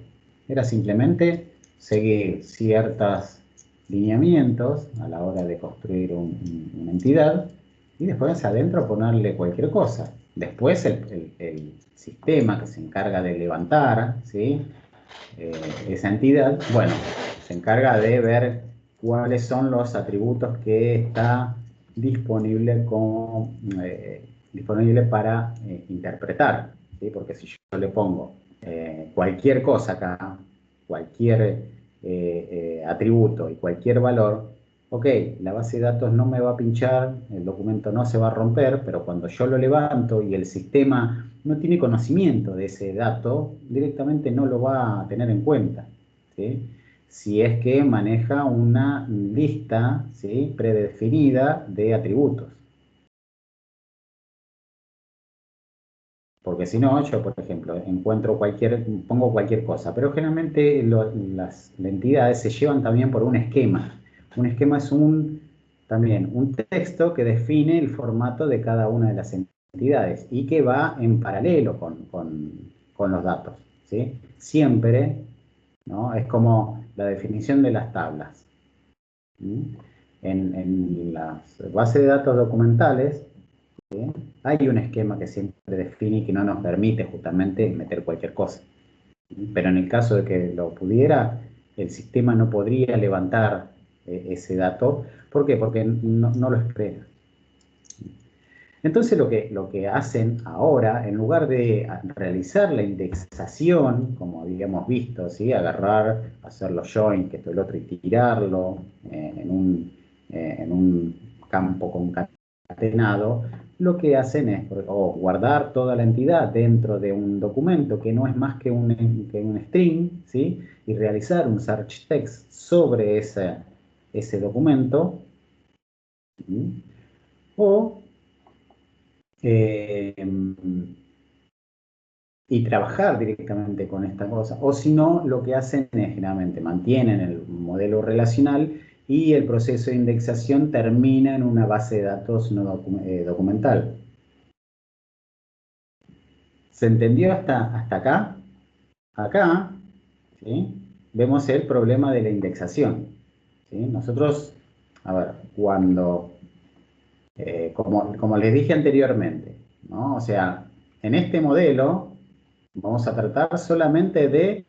Era simplemente seguir ciertos lineamientos a la hora de construir una entidad y después adentro ponerle cualquier cosa. Después el sistema que se encarga de levantar, ¿sí? Esa entidad, bueno, se encarga de ver cuáles son los atributos que está disponible, disponible para interpretar, ¿sí? Porque si yo le pongo cualquier cosa acá, cualquier atributo y cualquier valor, ok, la base de datos no me va a pinchar, el documento no se va a romper, pero cuando yo lo levanto y el sistema no tiene conocimiento de ese dato, directamente no lo va a tener en cuenta, ¿sí? Si es que maneja una lista, ¿sí?, predefinida de atributos. Porque si no, yo, por ejemplo, pongo cualquier cosa, pero generalmente las entidades se llevan también por un esquema. Un esquema es también un texto que define el formato de cada una de las entidades y que va en paralelo con los datos, ¿sí? Siempre, ¿no? Es como la definición de las tablas. ¿Sí? En las bases de datos documentales, ¿sí?, hay un esquema que siempre define y que no nos permite justamente meter cualquier cosa. ¿Sí? Pero en el caso de que lo pudiera, el sistema no podría levantar ese dato. ¿Por qué? Porque no lo espera. Entonces lo que hacen ahora, en lugar de realizar la indexación, como habíamos visto, ¿sí?, agarrar, hacerlo join, que esto y el otro, y tirarlo en un campo concatenado, lo que hacen es guardar toda la entidad dentro de un documento que no es más que un string, ¿sí?, y realizar un search text sobre ese documento, ¿sí?, o eh, y trabajar directamente con esta cosa. O si no, lo que hacen es generalmente mantienen el modelo relacional y el proceso de indexación termina en una base de datos no documental. ¿Se entendió hasta acá? Acá, ¿sí?, vemos el problema de la indexación, ¿sí? Nosotros, a ver, como les dije anteriormente, ¿no? O sea, en este modelo vamos a tratar solamente de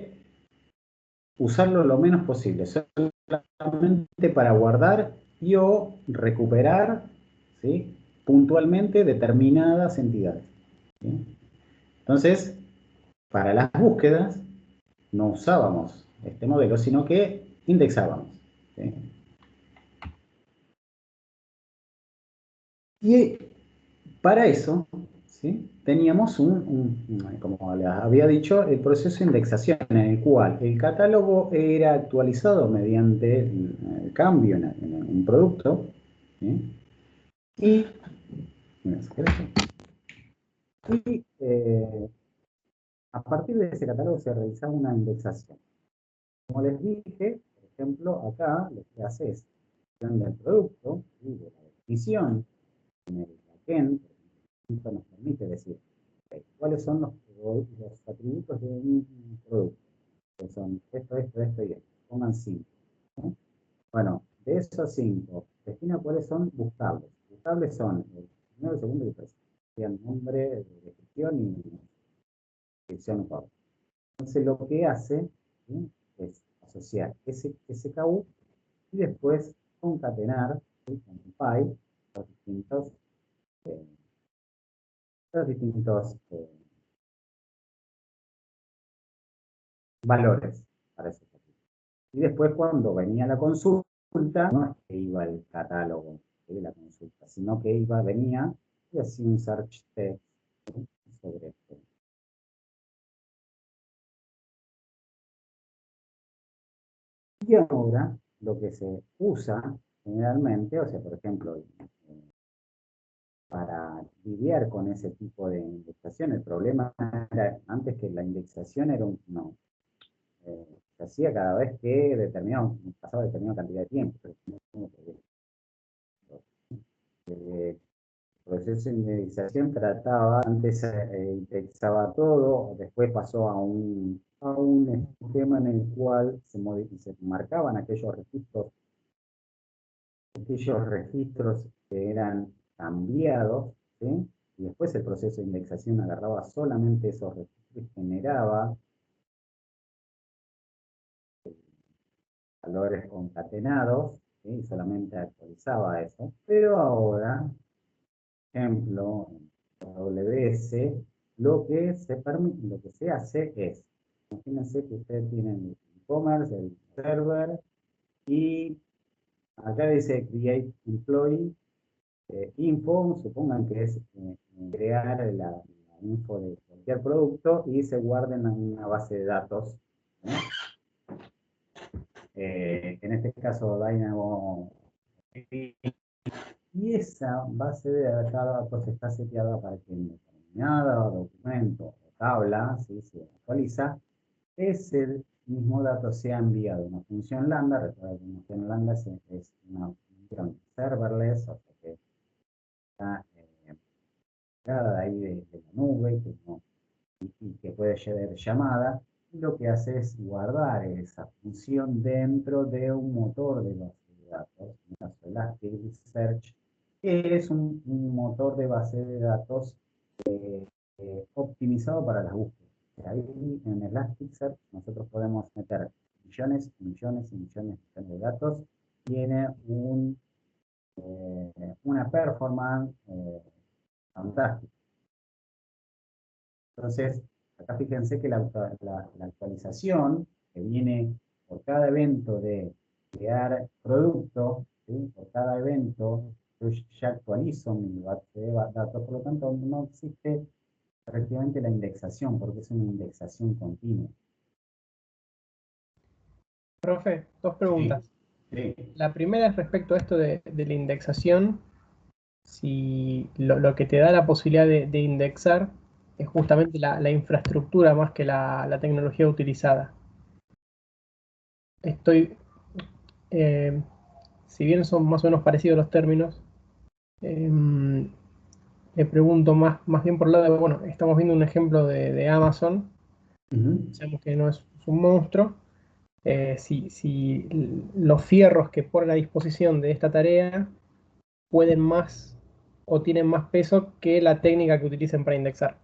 usarlo lo menos posible, solamente para guardar y o recuperar, ¿sí?, puntualmente determinadas entidades, ¿sí? Entonces, para las búsquedas no usábamos este modelo, sino que indexábamos, ¿sí? Y para eso, ¿sí?, teníamos como les había dicho, el proceso de indexación en el cual el catálogo era actualizado mediante el cambio en un producto, ¿sí? Y, a partir de ese catálogo se realizaba una indexación. Como les dije, por ejemplo, acá lo que hace es del producto, ¿sí?, de la definición en el backend. Esto nos permite decir cuáles son los atributos de un producto, que son esto y esto. Pongan 5. ¿No? Bueno, de esos 5, defina cuáles son buscables. Buscables son el primero, el segundo y el tercero. Sean nombre, descripción y descripción corta. Entonces lo que hace, ¿sí?, es asociar ese SKU y después concatenar, ¿sí?, con un py eh, los distintos valores para ese capítulo. Y después cuando venía la consulta, no es que iba el catálogo de la consulta, sino que venía y hacía un search text, ¿sí?, sobre esto. Y ahora lo que se usa generalmente, o sea, por ejemplo, para lidiar con ese tipo de indexación, el problema era antes que la indexación era se hacía cada vez que pasaba determinada cantidad de tiempo. El proceso de indexación trataba, antes indexaba todo, después pasó a un esquema en el cual se marcaban aquellos registros que eran cambiados, ¿sí? Y después el proceso de indexación agarraba solamente esos registros y generaba valores concatenados, ¿sí? Y solamente actualizaba eso. Pero ahora, por ejemplo, en AWS, lo que se hace es, imagínense que ustedes tienen el e-commerce, el server, y acá dice Create Employee info, supongan que es crear la info de cualquier producto y se guarden en una base de datos. En este caso, Dynamo. Y esa base de datos está seteada para que en determinado documento o tabla, si se actualiza, ese mismo dato sea enviado a una función lambda. Recuerda que una función lambda es una función serverless, o sea que está de ahí de la nube, y que puede ser llamada, y lo que hace es guardar esa función dentro de un motor de base de datos, en el caso de Elasticsearch, que es un motor de base de datos optimizado para las búsquedas. Ahí en Elasticsearch nosotros podemos meter millones, millones y millones de datos. Tiene una performance fantástica. Entonces, acá fíjense que la actualización que viene por cada evento de crear producto, ¿sí? Por cada evento, yo ya actualizo mi base de datos, por lo tanto no existe prácticamente la indexación, porque es una indexación continua. Profe, dos preguntas. Sí. La primera es respecto a esto de la indexación. Si lo que te da la posibilidad de indexar es justamente la infraestructura más que la tecnología utilizada. Si bien son más o menos parecidos los términos, le pregunto más bien por el lado de, bueno, estamos viendo un ejemplo de Amazon, sabemos que no es un monstruo. Si los fierros que ponen a disposición de esta tarea pueden más o tienen más peso que la técnica que utilicen para indexar.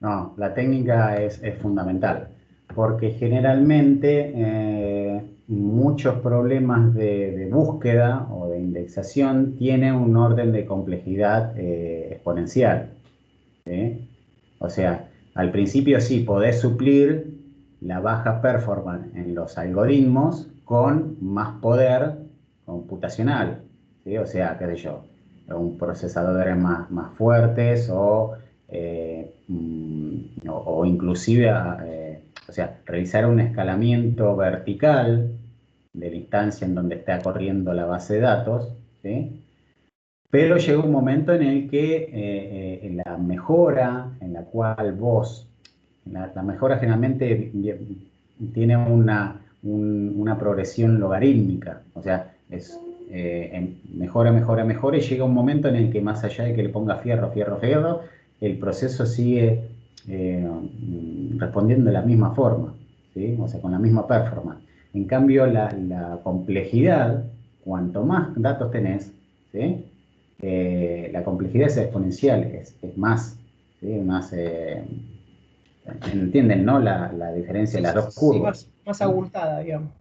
No, la técnica es fundamental, porque generalmente muchos problemas de búsqueda o de indexación tienen un orden de complejidad exponencial, ¿sí? O sea, al principio sí podés suplir la baja performance en los algoritmos con más poder computacional, ¿sí? O sea, qué sé yo, un procesadores más fuertes o inclusive, o sea, realizar un escalamiento vertical de la instancia en donde está corriendo la base de datos, ¿sí? Pero llega un momento en el que la mejora en la cual la mejora generalmente tiene una progresión logarítmica, o sea, mejora, mejora, mejora, y llega un momento en el que más allá de que le ponga fierro, fierro, fierro, el proceso sigue respondiendo de la misma forma, ¿sí? O sea, con la misma performance. En cambio, la complejidad, cuanto más datos tenés, ¿sí? La complejidad es exponencial, es más, ¿sí? ¿Entienden, no? La diferencia de las dos curvas. Sí, más abultada, digamos.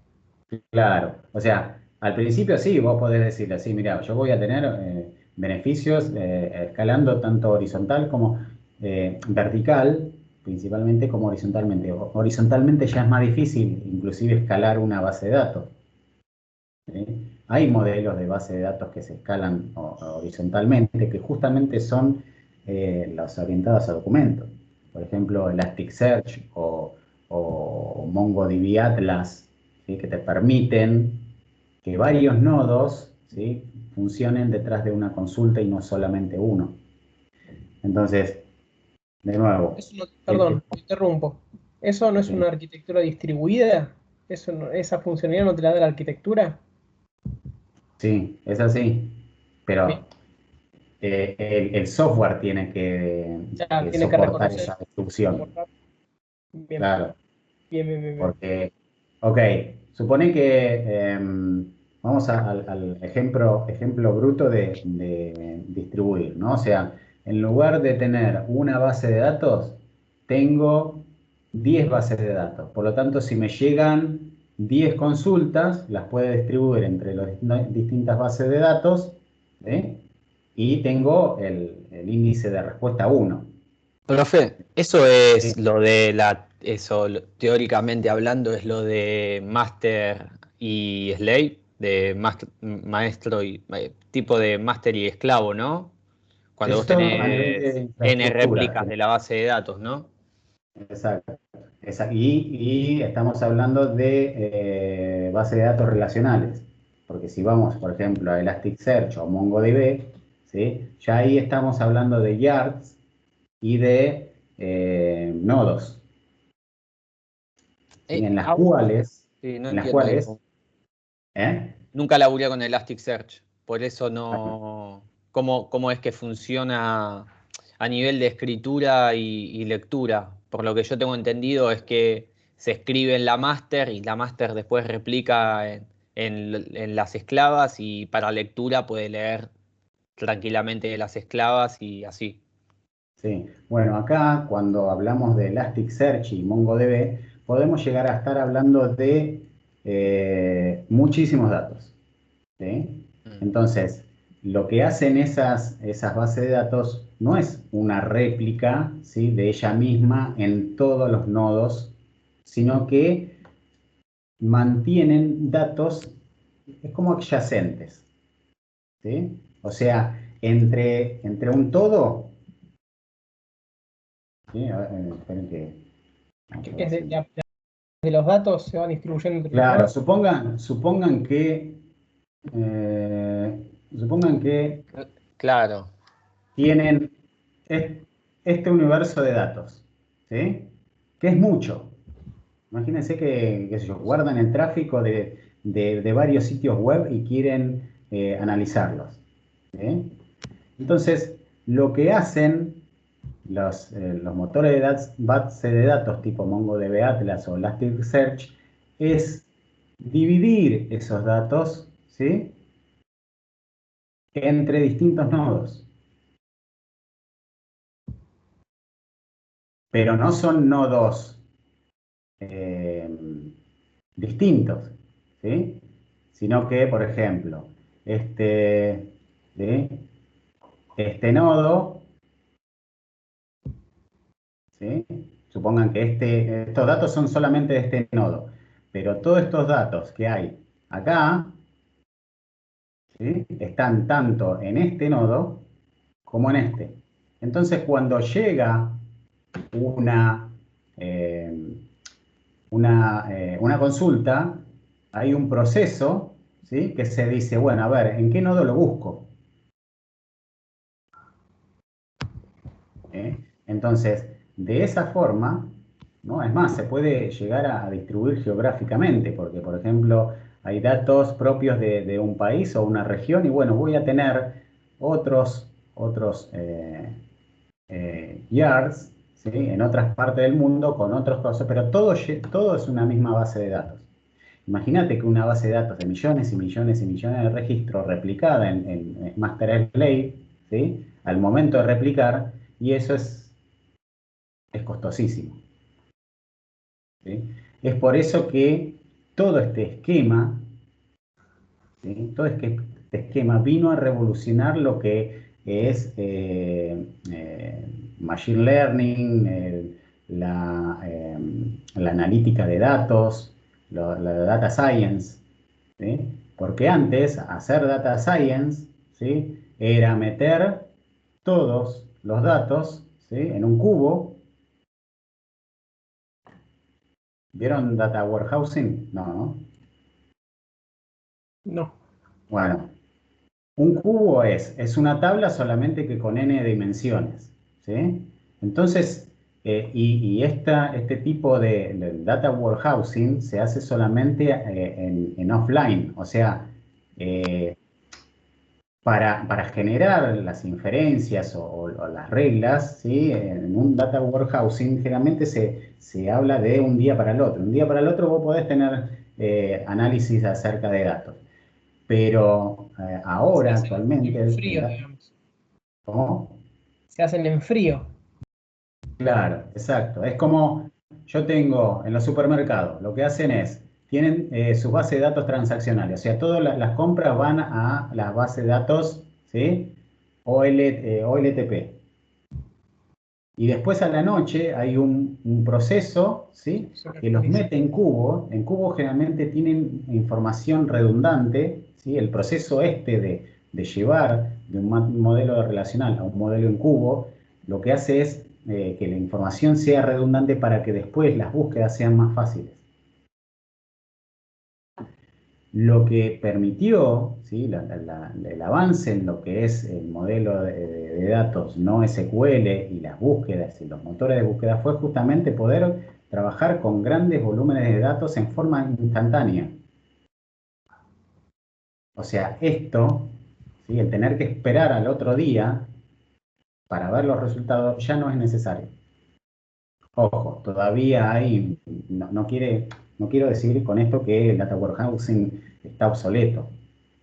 Claro, o sea, al principio sí, vos podés decirle así, mira, yo voy a tener beneficios escalando tanto horizontal como vertical, principalmente como horizontalmente. Horizontalmente ya es más difícil, inclusive escalar una base de datos. ¿Sí? Hay modelos de base de datos que se escalan horizontalmente, que justamente son los orientados a documentos. Por ejemplo, Elasticsearch o MongoDB Atlas, ¿sí? Que te permiten que varios nodos, ¿sí? Funcionen detrás de una consulta y no solamente uno. Entonces, de nuevo. Perdón, te interrumpo. ¿Eso no es Sí, una arquitectura distribuida? ¿Esa funcionalidad no te la da la arquitectura? sí, es así. Bien, Pero el software tiene ya que tiene que soportar reconocer, esa distribución. soportar. Bien, Claro. bien, bien, bien, bien. Porque, ok, supone que vamos al ejemplo bruto de distribuir, ¿no? O sea, en lugar de tener una base de datos, tengo 10 bases de datos. Por lo tanto, si me llegan 10 consultas, las puedo distribuir entre las distintas bases de datos, ¿sí? Y tengo el índice de respuesta 1. Profe, eso es lo de teóricamente hablando, es lo de master y slave, de maestro y tipo de master y esclavo, ¿no? Cuando vos Eso a nivel de tenés N infraestructura. réplicas de la base de datos, ¿no? Exacto. Y estamos hablando de base de datos relacionales, porque si vamos, por ejemplo, a Elasticsearch o MongoDB, ¿sí? Ya ahí estamos hablando de yards y de nodos, ¿sí? En las Ah, cuales, sí, no en las entiendo cuales, eso. ¿eh? Nunca laburé con Elasticsearch, por eso Bueno, no. ¿Cómo es que funciona a nivel de escritura y lectura? Por lo que yo tengo entendido es que se escribe en la master y la master después replica en las esclavas y para lectura puede leer tranquilamente de las esclavas y así. sí. Bueno, acá cuando hablamos de Elasticsearch y MongoDB, podemos llegar a estar hablando de muchísimos datos. ¿Sí? Mm. Entonces, lo que hacen esas bases de datos no es una réplica, ¿sí? De ella misma en todos los nodos, sino que mantienen datos, es como adyacentes, ¿sí? O sea, entre un todo, ¿sí? A ver, esperen que vamos a ver Es si... de los datos se van distribuyendo entre los Claro, nodos. supongan que Claro. tienen es- este universo de datos, ¿sí? Que es mucho. Imagínense que, qué sé yo, guardan el tráfico de varios sitios web y quieren analizarlos, ¿sí? Entonces, lo que hacen los motores de base de datos tipo MongoDB Atlas o Elasticsearch es dividir esos datos, ¿sí? Entre distintos nodos. Pero no son nodos eh, distintos, ¿sí? Sino que, por ejemplo, ¿sí? Este nodo, ¿sí? Supongan que estos datos son solamente de este nodo, pero todos estos datos que hay acá, ¿sí? Están tanto en este nodo como en este. Entonces, cuando llega una, eh, una consulta, hay un proceso, ¿sí? Que se dice, bueno, a ver, ¿en qué nodo lo busco? Entonces, de esa forma, ¿no? Es más, se puede llegar a distribuir geográficamente, porque, por ejemplo, hay datos propios de un país o una región, y bueno, voy a tener otros yards, ¿sí? En otras partes del mundo con otros cosas, pero todo es una misma base de datos. Imagínate que una base de datos de millones y millones y millones de registros replicada en Master Slave, ¿sí? Al momento de replicar, y eso es costosísimo, ¿sí? Es por eso que todo este esquema, ¿sí? Todo este esquema vino a revolucionar lo que es Machine Learning, la analítica de datos, la Data Science, ¿sí? Porque antes hacer Data Science, ¿sí? Era meter todos los datos, ¿sí? En un cubo. ¿Vieron Data Warehousing? No, ¿no? No. Bueno, un cubo es una tabla solamente que con n dimensiones, ¿sí? Entonces, Este tipo de data warehousing se hace solamente en offline, o sea, para generar las inferencias o las reglas, ¿sí? En un data warehousing generalmente se habla de un día para el otro. Un día para el otro vos podés tener análisis acerca de datos. Pero ahora, Se hacen actualmente, en frío, digamos. ¿cómo? Se hacen en frío. Claro, exacto. Es como yo tengo en los supermercados, lo que hacen es, tienen sus bases de datos transaccionales, o sea, todas las compras van a las bases de datos, ¿sí? OLTP. Y después a la noche hay un proceso, ¿sí? Se Que los actualiza. mete en cubo. En cubo generalmente tienen información redundante, ¿sí? El proceso de llevar de un modelo relacional a un modelo en cubo, lo que hace es que la información sea redundante para que después las búsquedas sean más fáciles. Lo que permitió, ¿sí? El avance en lo que es el modelo de datos no SQL y las búsquedas y los motores de búsqueda fue justamente poder trabajar con grandes volúmenes de datos en forma instantánea. O sea, esto, ¿sí? El tener que esperar al otro día para ver los resultados ya no es necesario. Ojo, todavía hay, no quiero decir con esto que el data warehousing está obsoleto,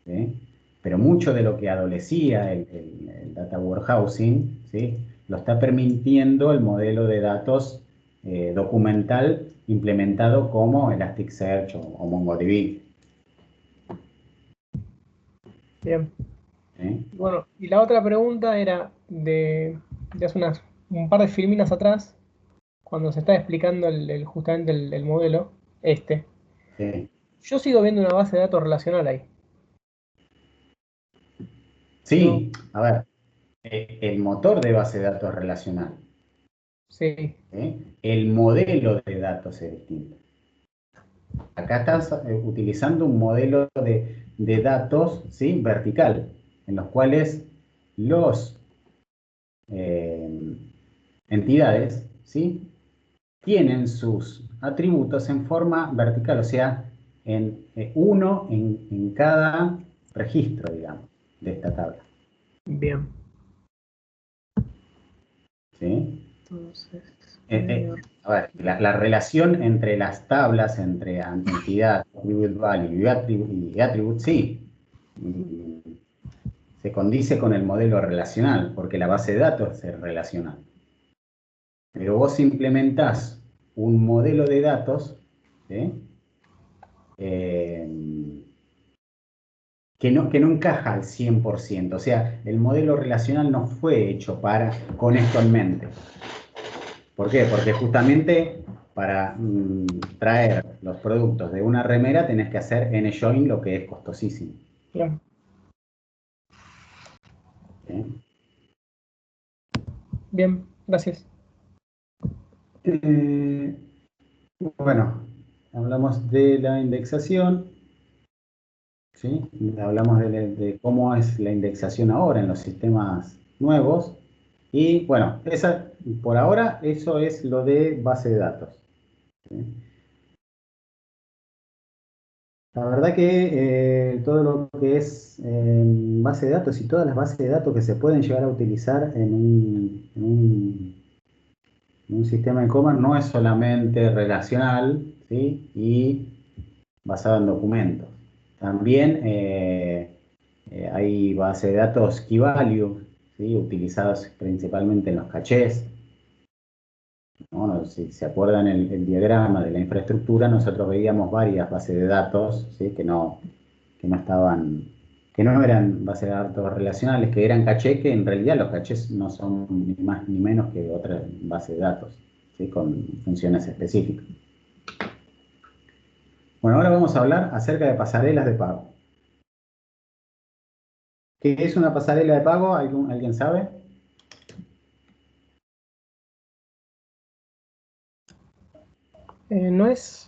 ¿sí? Pero mucho de lo que adolecía el data warehousing, ¿sí? Lo está permitiendo el modelo de datos documental implementado como Elasticsearch o MongoDB. Bien. ¿Sí? Bueno, y la otra pregunta era de hace un par de filminas atrás, cuando se está explicando justamente el modelo, este. Sí. Yo sigo viendo una base de datos relacional ahí. No, Sí, a ver, el motor de base de datos es relacional, sí, ¿sí? El modelo de datos es distinto. Acá estás utilizando un modelo de datos, ¿sí? Vertical, en los cuales los entidades, ¿sí? Tienen sus atributos en forma vertical, o sea, uno en cada registro, digamos, de esta tabla. bien. ¿Sí? Entonces, A ver, la relación entre las tablas, entre entidad, attribute value y attribute, sí, mm, se condice con el modelo relacional, porque la base de datos es relacional. Pero vos implementás un modelo de datos, ¿sí? Eh, que no encaja al 100%. O sea, el modelo relacional no fue hecho con esto en mente. ¿Por qué? Porque justamente para traer los productos de una remera tenés que hacer N-join, lo que es costosísimo. claro. ¿Sí? Bien, gracias. Eh, bueno, hablamos de la indexación, ¿sí? Hablamos de cómo es la indexación ahora en los sistemas nuevos. Y bueno, por ahora eso es lo de base de datos. ¿Sí? La verdad que todo lo que es base de datos y todas las bases de datos que se pueden llegar a utilizar en un sistema de e-commerce no es solamente relacional, ¿sí? Y basado en documentos. También hay bases de datos key value, ¿sí? Utilizadas principalmente en los cachés. ¿No? No, si se acuerdan el diagrama de la infraestructura, nosotros veíamos varias bases de datos, ¿sí? Que no estaban, que no eran bases de datos relacionales, que eran caché, que en realidad los cachés no son ni más ni menos que otras bases de datos, ¿sí? Con funciones específicas. Bueno, ahora vamos a hablar acerca de pasarelas de pago. ¿Qué es una pasarela de pago? ¿Alguien sabe? No es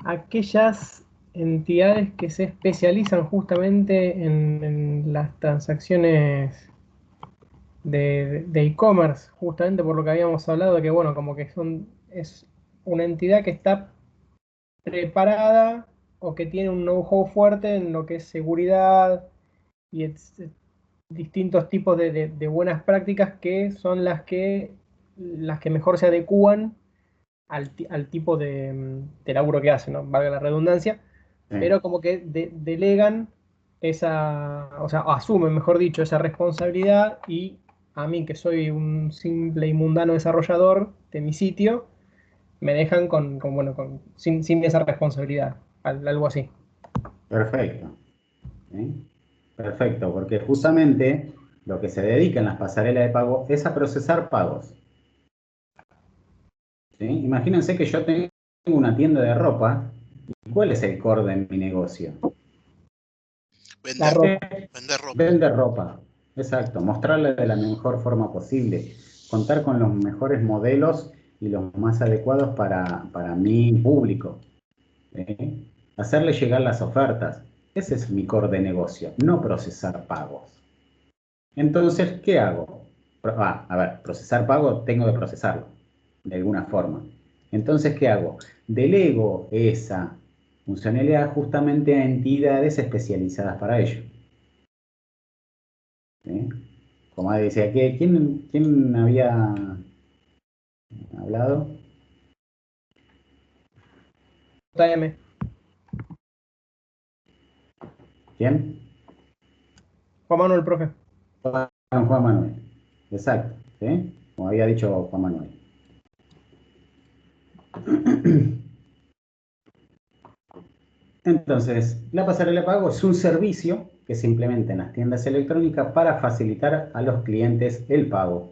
aquellas entidades que se especializan justamente en las transacciones de e-commerce, justamente por lo que habíamos hablado, que bueno, como que es una entidad que está preparada o que tiene un know-how fuerte en lo que es seguridad y distintos tipos de buenas prácticas que son las que mejor se adecúan al tipo de laburo que hacen, ¿no? Valga la redundancia, Sí. pero como que delegan o sea, asumen, mejor dicho, esa responsabilidad y a mí, que soy un simple y mundano desarrollador de mi sitio, me dejan bueno, sin esa responsabilidad, algo así. Perfecto. ¿Sí? Perfecto, porque justamente lo que se dedica en las pasarelas de pago es a procesar pagos. ¿Sí? Imagínense que yo tengo una tienda de ropa. ¿Cuál es el core de mi negocio? La Vender, ropa. vender ropa. Vender ropa. Exacto, mostrarla de la mejor forma posible, contar con los mejores modelos y los más adecuados para mi público. ¿Eh? Hacerle llegar las ofertas. Ese es mi core de negocio, no procesar pagos. Entonces, ¿qué hago? A ver, procesar pago, tengo que procesarlo, de alguna forma. Entonces, ¿qué hago? Delego esa funcionalidad justamente a entidades especializadas para ello. ¿Sí? Como decía, ¿quién había hablado? JM. ¿Quién? Juan Manuel, profe. Juan Manuel. Exacto, ¿sí? Como había dicho Juan Manuel. Entonces, la pasarela de pago es un servicio que se implementa en las tiendas electrónicas para facilitar a los clientes el pago.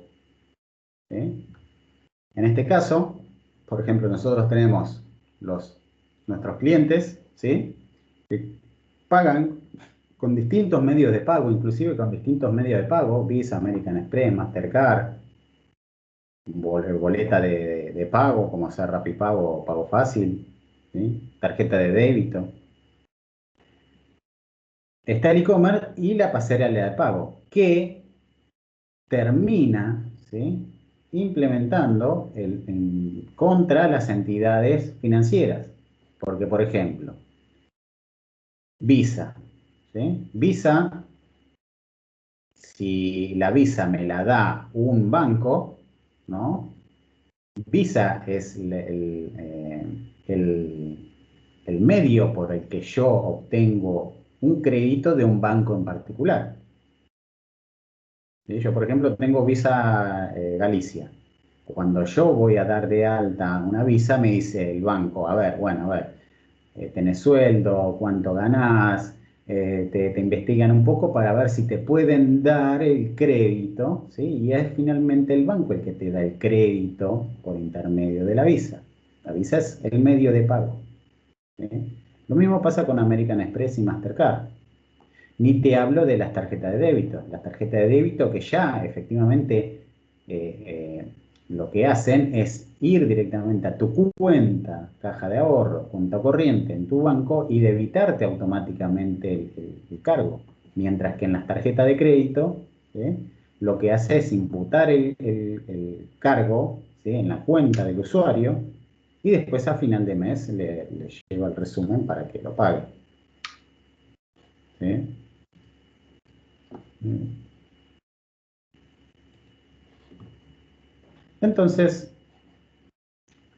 ¿Sí? En este caso, por ejemplo, nosotros tenemos nuestros clientes, ¿sí? Que pagan con distintos medios de pago, inclusive con distintos medios de pago, Visa, American Express, Mastercard, boleta de pago, como hacer Rapipago o Pago Fácil, ¿sí? Tarjeta de débito. Está el e-commerce y la pasarela de pago, que termina, ¿sí? Implementando contra las entidades financieras. Porque, por ejemplo, Visa, ¿sí? Visa, si la Visa me la da un banco, ¿no? Visa es el medio por el que yo obtengo un crédito de un banco en particular. ¿Sí? Yo, por ejemplo, tengo Visa Galicia. Cuando yo voy a dar de alta una visa, me dice el banco, a ver, bueno, a ver, tenés sueldo, cuánto ganás, te investigan un poco para ver si te pueden dar el crédito, ¿sí? Y es finalmente el banco el que te da el crédito por intermedio de la visa. La visa es el medio de pago. ¿Sí? Lo mismo pasa con American Express y Mastercard. Ni te hablo de las tarjetas de débito. Las tarjetas de débito que ya efectivamente lo que hacen es ir directamente a tu cuenta, caja de ahorro, cuenta corriente en tu banco y debitarte automáticamente el cargo. Mientras que en las tarjetas de crédito, ¿sí? Lo que hace es imputar el cargo, ¿sí? En la cuenta del usuario y después a final de mes le lleva el resumen para que lo pague. ¿Sí? Entonces,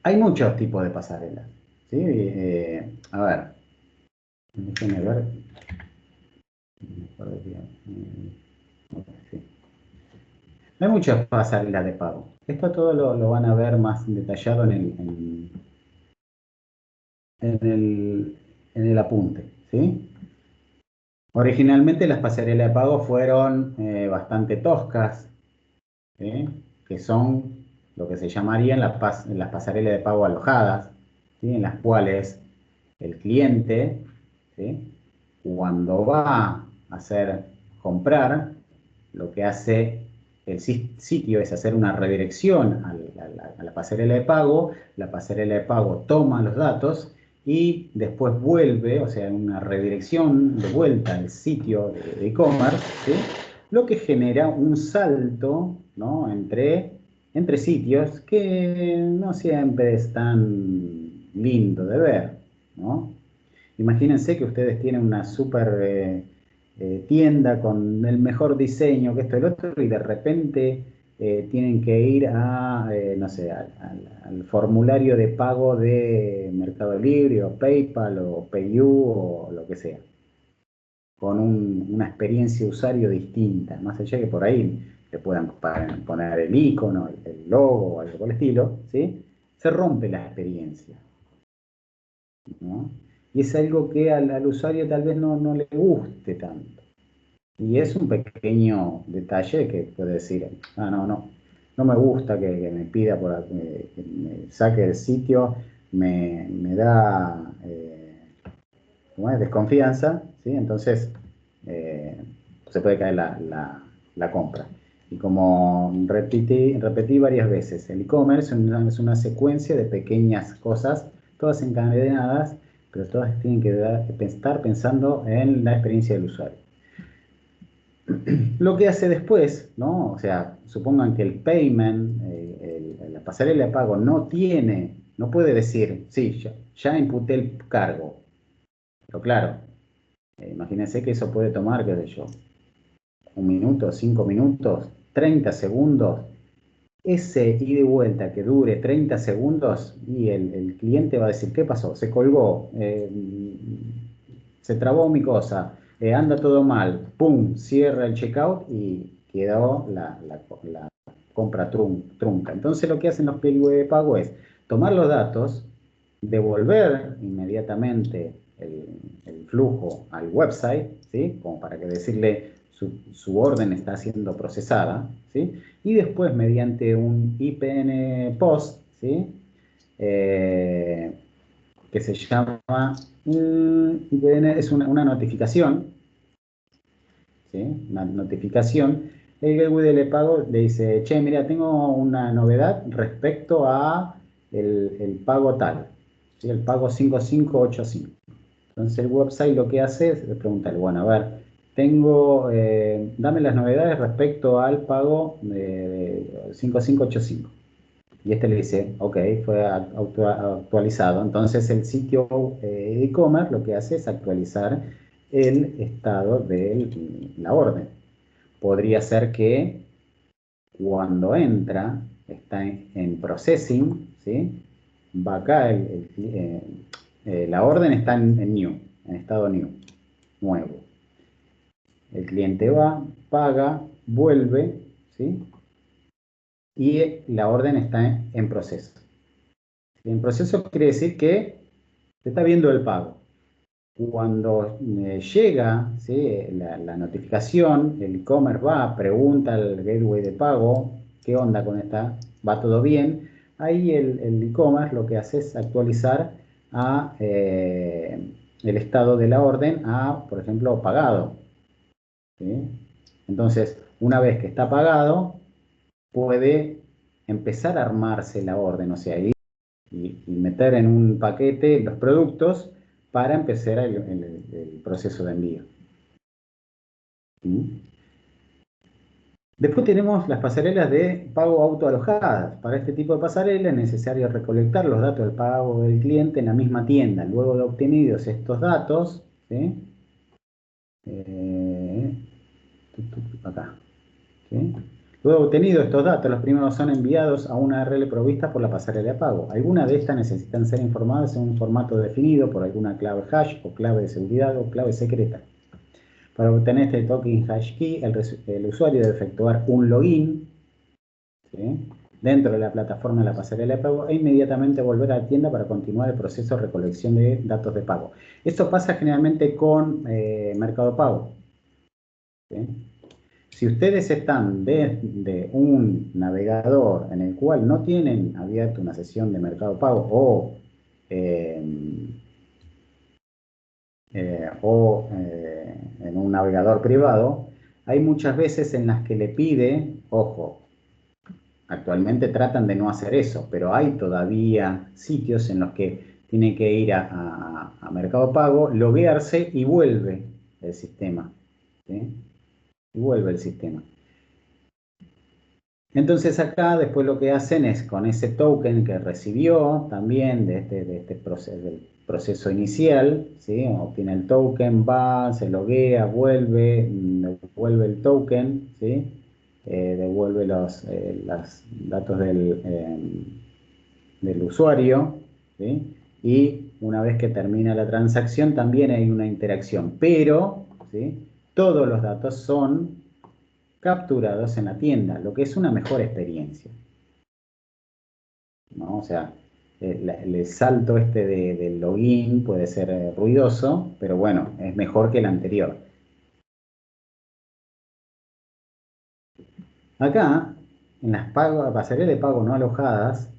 hay muchos tipos de pasarelas. ¿Sí? A ver, déjenme ver. Sí. Hay muchas pasarelas de pago. Esto todo lo van a ver más detallado en el apunte. ¿Sí? Originalmente las pasarelas de pago fueron bastante toscas, ¿sí? Que son lo que se llamarían las pasarelas de pago alojadas, ¿sí? En las cuales el cliente, ¿sí? Cuando va a hacer comprar, lo que hace el sitio es hacer una redirección a la pasarela de pago, la pasarela de pago toma los datos y después vuelve, o sea, una redirección de vuelta al sitio de e-commerce, ¿sí? lo que genera un salto, ¿no? entre sitios que no siempre es tan lindo de ver, ¿no? Imagínense que ustedes tienen una super tienda con el mejor diseño, que esto y el otro, y de repente tienen que ir a, no sé, al formulario de pago de Mercado Libre o PayPal o PayU o lo que sea, con una experiencia de usuario distinta, más allá que por ahí le puedan poner el icono, el logo o algo por el estilo, ¿sí? Se rompe la experiencia, ¿no? Y es algo que al usuario tal vez no le guste tanto. Y es un pequeño detalle que puede decir, no me gusta que me pida que me saque del sitio, me da ¿cómo es? Desconfianza, ¿sí? Entonces se puede caer la compra. Y como repetí varias veces, el e-commerce es una secuencia de pequeñas cosas, todas encadenadas, pero todas tienen que estar pensando en la experiencia del usuario. Lo que hace después, ¿no? O sea, supongan que el payment, la pasarela de pago no puede decir, sí, ya imputé el cargo. Pero claro, imagínense que eso puede tomar, qué sé yo, 1 minuto, 5 minutos, 30 segundos. Ese ida y vuelta que dure 30 segundos y el cliente va a decir, ¿qué pasó? Se colgó, se trabó mi cosa, anda todo mal, pum, cierra el checkout y quedó la compra trunca. Entonces lo que hacen los pliegues de pago es tomar los datos, devolver inmediatamente el flujo al website, ¿sí? Como para que decirle su orden está siendo procesada, ¿sí? Y después mediante un IPN post, ¿sí? Que se llama IPN, es una notificación, ¿sí? Una notificación. El gateway de pago le dice, che, mira, tengo una novedad respecto a el pago tal, ¿sí? El pago 5585. Entonces el website lo que hace es preguntarle, bueno, a ver, dame las novedades respecto al pago de 5585. Y este le dice, ok, fue actualizado. Entonces el sitio e-commerce lo que hace es actualizar el estado de la orden. Podría ser que cuando entra, está en processing, ¿sí? Va acá, la orden está en new, en estado new, nuevo. El cliente va, paga, vuelve, ¿sí? Y la orden está en proceso. En proceso quiere decir que se está viendo el pago. Cuando llega, ¿sí? la notificación, el e-commerce va, pregunta al gateway de pago, ¿qué onda con esta? ¿Va todo bien? Ahí el e-commerce lo que hace es actualizar el estado de la orden a, por ejemplo, pagado, ¿sí? Entonces, una vez que está pagado, puede empezar a armarse la orden, o sea, y meter en un paquete los productos para empezar el proceso de envío. ¿Mm? Después tenemos las pasarelas de pago autoalojadas. Para este tipo de pasarela es necesario recolectar los datos del pago del cliente en la misma tienda. Luego de obtenidos estos datos, ¿sí? Acá. ¿Sí? Luego de obtenido estos datos, los primeros son enviados a una URL provista por la pasarela de pago. Algunas de estas necesitan ser informadas en un formato definido por alguna clave hash o clave de seguridad o clave secreta. Para obtener este token hash key, el usuario debe efectuar un login, ¿sí? Dentro de la plataforma de la pasarela de pago e inmediatamente volver a la tienda para continuar el proceso de recolección de datos de pago. Esto pasa generalmente con Mercado Pago, ¿sí? Si ustedes están de un navegador en el cual no tienen abierta una sesión de Mercado Pago eh, en un navegador privado, hay muchas veces en las que le pide, ojo, actualmente tratan de no hacer eso, pero hay todavía sitios en los que tiene que ir a Mercado Pago, loguearse y vuelve el sistema, ¿sí? y vuelve el sistema. Entonces acá después lo que hacen es con ese token que recibió también de este proceso, del proceso inicial, ¿sí? Obtiene el token, va, se loguea, vuelve, devuelve el token, ¿sí? Devuelve los datos del usuario, ¿sí? Y una vez que termina la transacción también hay una interacción, pero, ¿sí? Todos los datos son capturados en la tienda, lo que es una mejor experiencia, ¿no? O sea, el salto del login puede ser ruidoso, pero bueno, es mejor que el anterior. Acá, en las pasarelas de pago no alojadas,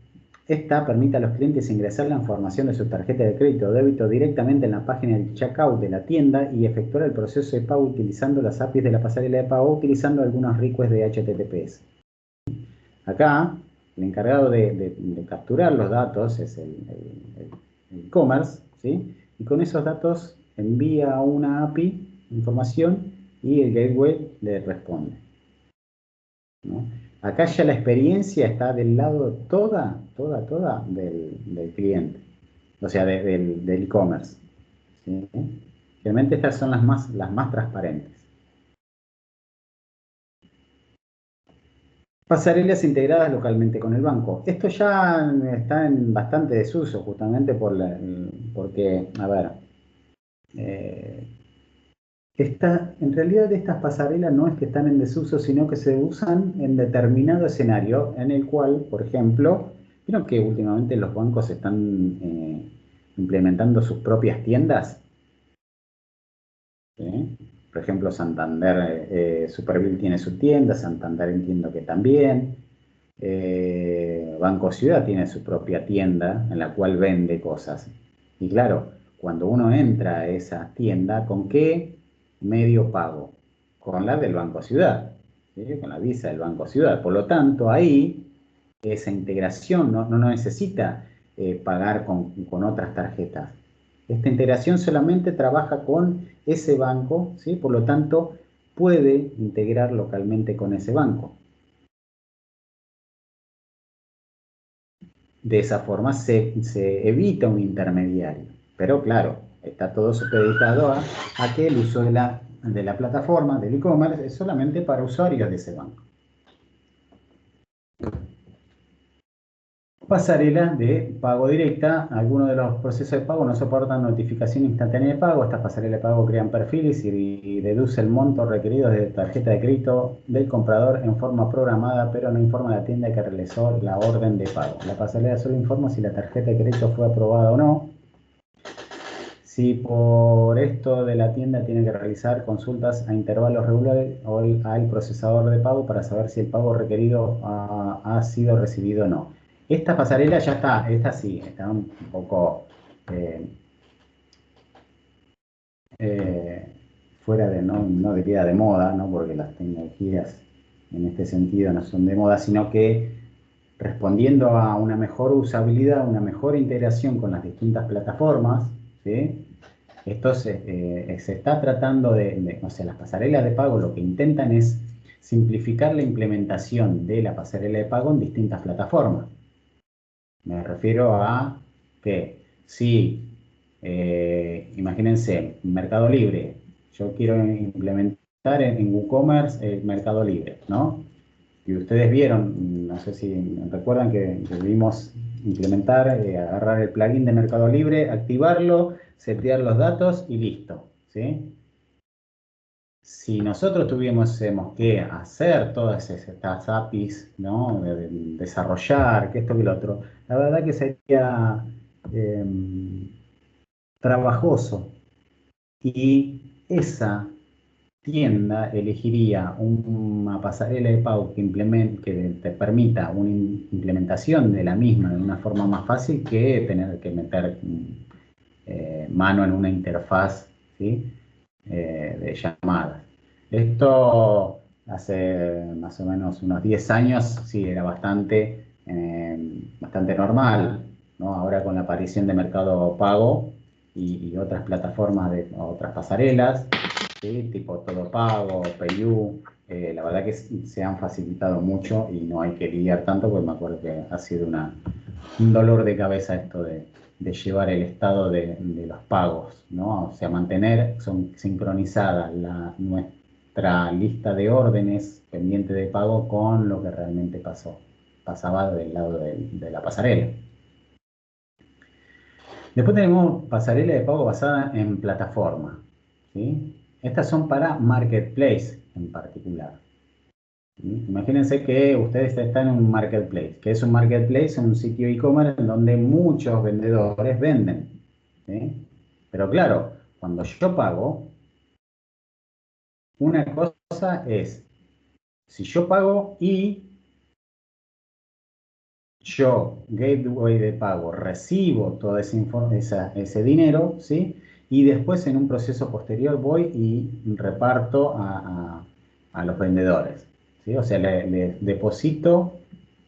esta permite a los clientes ingresar la información de su tarjeta de crédito o débito directamente en la página del checkout de la tienda y efectuar el proceso de pago utilizando las APIs de la pasarela de pago, utilizando algunos requests de HTTPS. Acá, el encargado de capturar los datos es el e-commerce, ¿sí? Y con esos datos envía a una API información y el gateway le responde, ¿no? Acá ya la experiencia está del lado toda del cliente, o sea, del e-commerce, ¿sí? Realmente estas son las más transparentes. Pasarelas integradas localmente con el banco. Esto ya está en bastante desuso, justamente porque, a ver, en realidad estas pasarelas no es que están en desuso, sino que se usan en determinado escenario en el cual, por ejemplo, creo que últimamente los bancos están implementando sus propias tiendas, ¿sí? Por ejemplo, Santander, Superville tiene su tienda, Santander entiendo que también. Banco Ciudad tiene su propia tienda en la cual vende cosas. Y claro, cuando uno entra a esa tienda, ¿con qué medio pago? Con la del Banco Ciudad, ¿sí? Con la Visa del Banco Ciudad. Por lo tanto, ahí esa integración no necesita pagar con otras tarjetas. Esta integración solamente trabaja con ese banco, ¿sí? Por lo tanto, puede integrar localmente con ese banco. De esa forma se evita un intermediario. Pero claro, está todo supeditado a que el uso de la plataforma del e-commerce es solamente para usuarios de ese banco. Pasarela de pago directa. Algunos de los procesos de pago no soportan notificación instantánea de pago. Estas pasarelas de pago crean perfiles y deduce el monto requerido de tarjeta de crédito del comprador en forma programada, pero no informa a la tienda que realizó la orden de pago. La pasarela solo informa si la tarjeta de crédito fue aprobada o no. Si por esto de la tienda tiene que realizar consultas a intervalos regulares o al procesador de pago para saber si el pago requerido ha sido recibido o no. Esta pasarela ya está, esta sí, está un poco fuera de, no diría de moda, ¿no? Porque las tecnologías en este sentido no son de moda, sino que respondiendo a una mejor usabilidad, una mejor integración con las distintas plataformas, ¿sí? Esto se está tratando o sea, las pasarelas de pago lo que intentan es simplificar la implementación de la pasarela de pago en distintas plataformas. Me refiero a que si, imagínense, Mercado Libre, yo quiero implementar en WooCommerce el Mercado Libre, ¿no? Y ustedes vieron, no sé si recuerdan que debimos implementar, agarrar el plugin de Mercado Libre, activarlo, setear los datos y listo, ¿sí? Si nosotros tuviésemos que hacer todas estas APIs, ¿no? Desarrollar, que esto que lo otro, la verdad que sería trabajoso. Y esa tienda elegiría una pasarela de pago que te permita una implementación de la misma de una forma más fácil que tener que meter mano en una interfaz, ¿sí? De llamadas. Esto hace más o menos unos 10 años sí era bastante normal, ¿no? Ahora con la aparición de Mercado Pago y otras plataformas, otras pasarelas, ¿sí? Tipo Todo Pago, PayU. La verdad que se han facilitado mucho y no hay que lidiar tanto, porque me acuerdo que ha sido un dolor de cabeza esto de llevar el estado de los pagos, ¿no? O sea, mantener sincronizada nuestra lista de órdenes pendiente de pago con lo que realmente pasaba del lado de la pasarela. Después tenemos pasarela de pago basada en plataforma, ¿sí? Estas son para marketplace en particular. Imagínense que ustedes están en un marketplace. ¿Qué es un marketplace? Un sitio e-commerce en donde muchos vendedores venden, ¿sí? Pero claro, cuando yo pago, una cosa es, si yo pago y yo, gateway de pago, recibo todo ese dinero, ¿sí? Y después en un proceso posterior voy y reparto a los vendedores, ¿sí? O sea, le deposito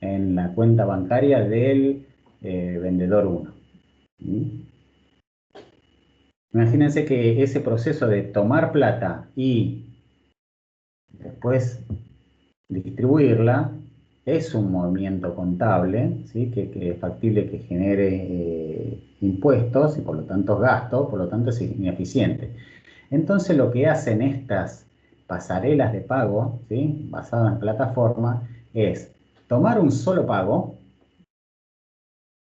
en la cuenta bancaria del vendedor 1. Imagínense que ese proceso de tomar plata y después distribuirla es un movimiento contable, ¿sí? que es factible que genere impuestos y por lo tanto gastos, por lo tanto es ineficiente. Entonces lo que hacen estas pasarelas de pago, ¿sí? Basadas en plataforma, es tomar un solo pago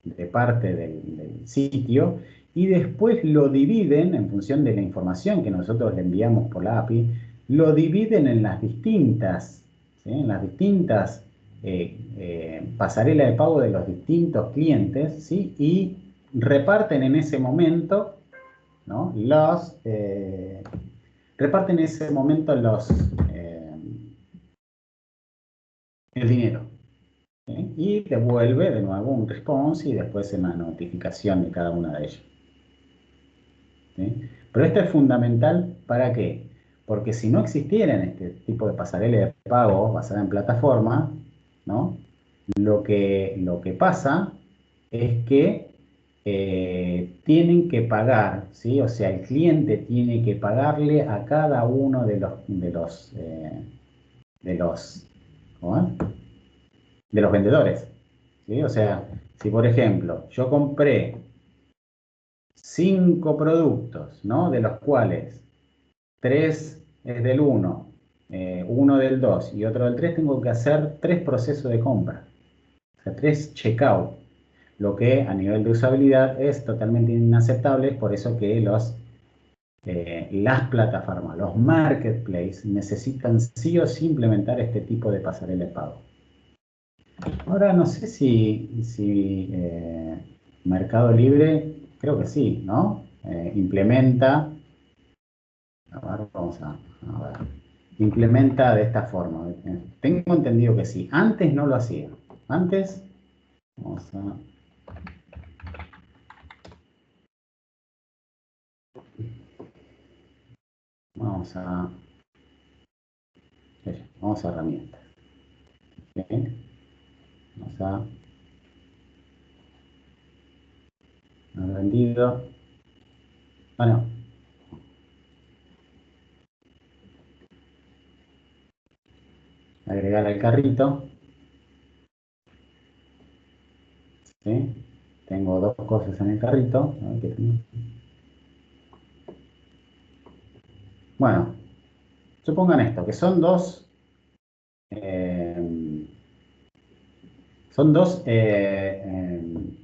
de parte del sitio y después lo dividen en función de la información que nosotros le enviamos por la API, lo dividen en las distintas, ¿sí? En las distintas pasarelas de pago de los distintos clientes, ¿sí? Y reparten en ese momento, ¿no? Reparten en ese momento el dinero. ¿Sí? Y devuelve de nuevo un response y después una notificación de cada una de ellas. ¿Sí? Pero esto es fundamental, ¿para qué? Porque si no existieran este tipo de pasarela de pago basada en plataforma, ¿no? Lo que pasa es que tienen que pagar, ¿sí? O sea, el cliente tiene que pagarle a cada uno ¿cómo es? De los vendedores, ¿sí? O sea, si por ejemplo yo compré 5 productos, ¿no? De los cuales 3 es del 1, uno del 2 y otro del 3, tengo que hacer 3 procesos de compra, o sea, 3 checkout, lo que a nivel de usabilidad es totalmente inaceptable. Es por eso que las plataformas, los marketplaces, necesitan sí o sí implementar este tipo de pasarela de pago. Ahora no sé si Mercado Libre, creo que sí, ¿no? Implementa, a ver, a ver, implementa de esta forma. Tengo entendido que sí. Antes no lo hacía. Antes, vamos a, vamos a, vamos a herramientas. ¿Sí? Vamos a vendido. Bueno, agregar al carrito. ¿Sí? Tengo 2 cosas en el carrito. A ver qué tengo. Bueno, supongan esto, que eh, son dos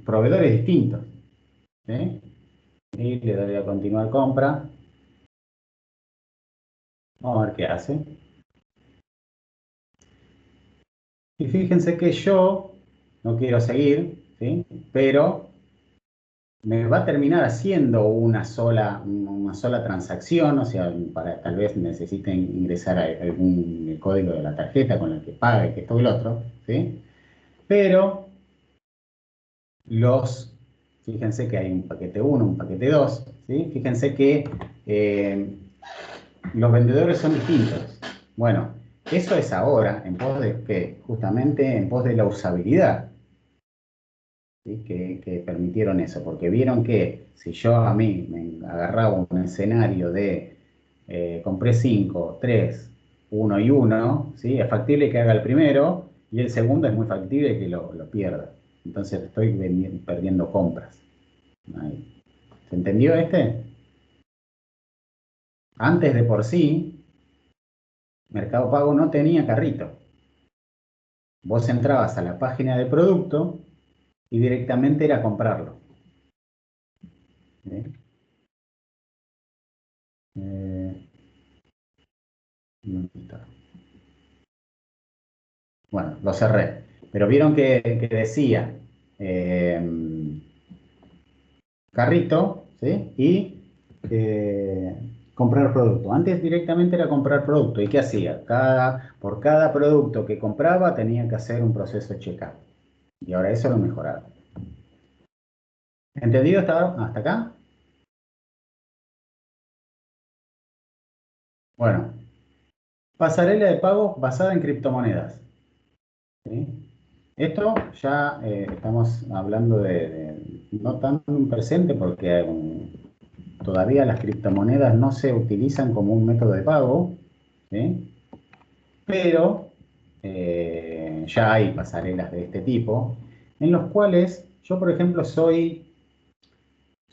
proveedores distintos. ¿Sí? Y le doy a continuar compra. Vamos a ver qué hace. Y fíjense que yo no quiero seguir, ¿sí? Pero me va a terminar haciendo una sola transacción. O sea, tal vez necesiten ingresar algún código de la tarjeta con el que pague, que esto y lo otro, ¿sí? Pero fíjense que hay un paquete 1, un paquete 2, ¿sí? Fíjense que los vendedores son distintos. Bueno, eso es ahora en pos de qué, justamente en pos de la usabilidad, ¿sí? Que permitieron eso, porque vieron que si yo a mí me agarraba un escenario de compré 5, 3, 1 y 1, ¿sí? Es factible que haga el primero y el segundo es muy factible que lo pierda. Entonces estoy perdiendo compras. Ahí. ¿Se entendió este? Antes de por sí, Mercado Pago no tenía carrito. Vos entrabas a la página de producto y directamente era comprarlo. ¿Sí? ¿Dónde está? Bueno, lo cerré. Pero vieron que decía carrito, ¿sí? Y comprar producto. Antes directamente era comprar producto. ¿Y qué hacía? Por cada producto que compraba tenía que hacer un proceso de checkout. Y ahora eso lo mejoraron. ¿Entendido hasta acá? Bueno, pasarela de pago basada en criptomonedas. ¿Sí? Esto ya estamos hablando no tanto en un presente porque todavía las criptomonedas no se utilizan como un método de pago, ¿sí? Pero ya hay pasarelas de este tipo en los cuales yo, por ejemplo, soy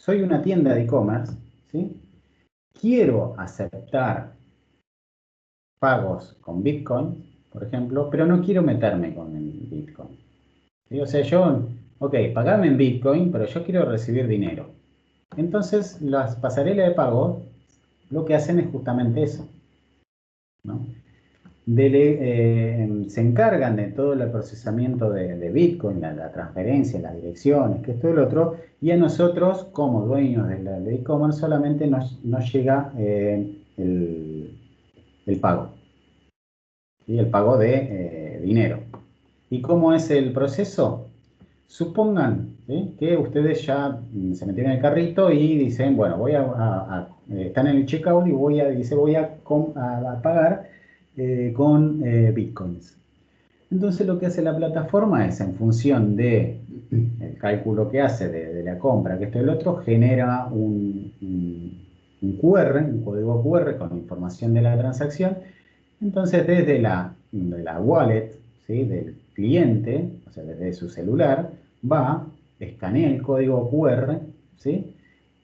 una tienda de e-commerce, ¿sí? Quiero aceptar pagos con Bitcoin, por ejemplo, pero no quiero meterme con el Bitcoin. ¿Sí? O sea, ok, pagame en Bitcoin, pero yo quiero recibir dinero. Entonces, las pasarelas de pago lo que hacen es justamente eso, ¿no? Se encargan de todo el procesamiento de Bitcoin, la transferencia, las direcciones, que esto y lo otro, y a nosotros, como dueños de e-commerce, solamente nos llega el pago, ¿sí? El pago de dinero. ¿Y cómo es el proceso? Supongan, ¿sí?, que ustedes ya se metieron en el carrito y dicen, bueno, están en el checkout y voy a pagar con Bitcoins. Entonces lo que hace la plataforma es, en función del cálculo que hace de la compra, que esto y el otro, genera un QR, un código QR con información de la transacción. Entonces desde de la wallet, ¿sí?, del cliente, o sea, desde su celular, escanea el código QR, ¿sí?,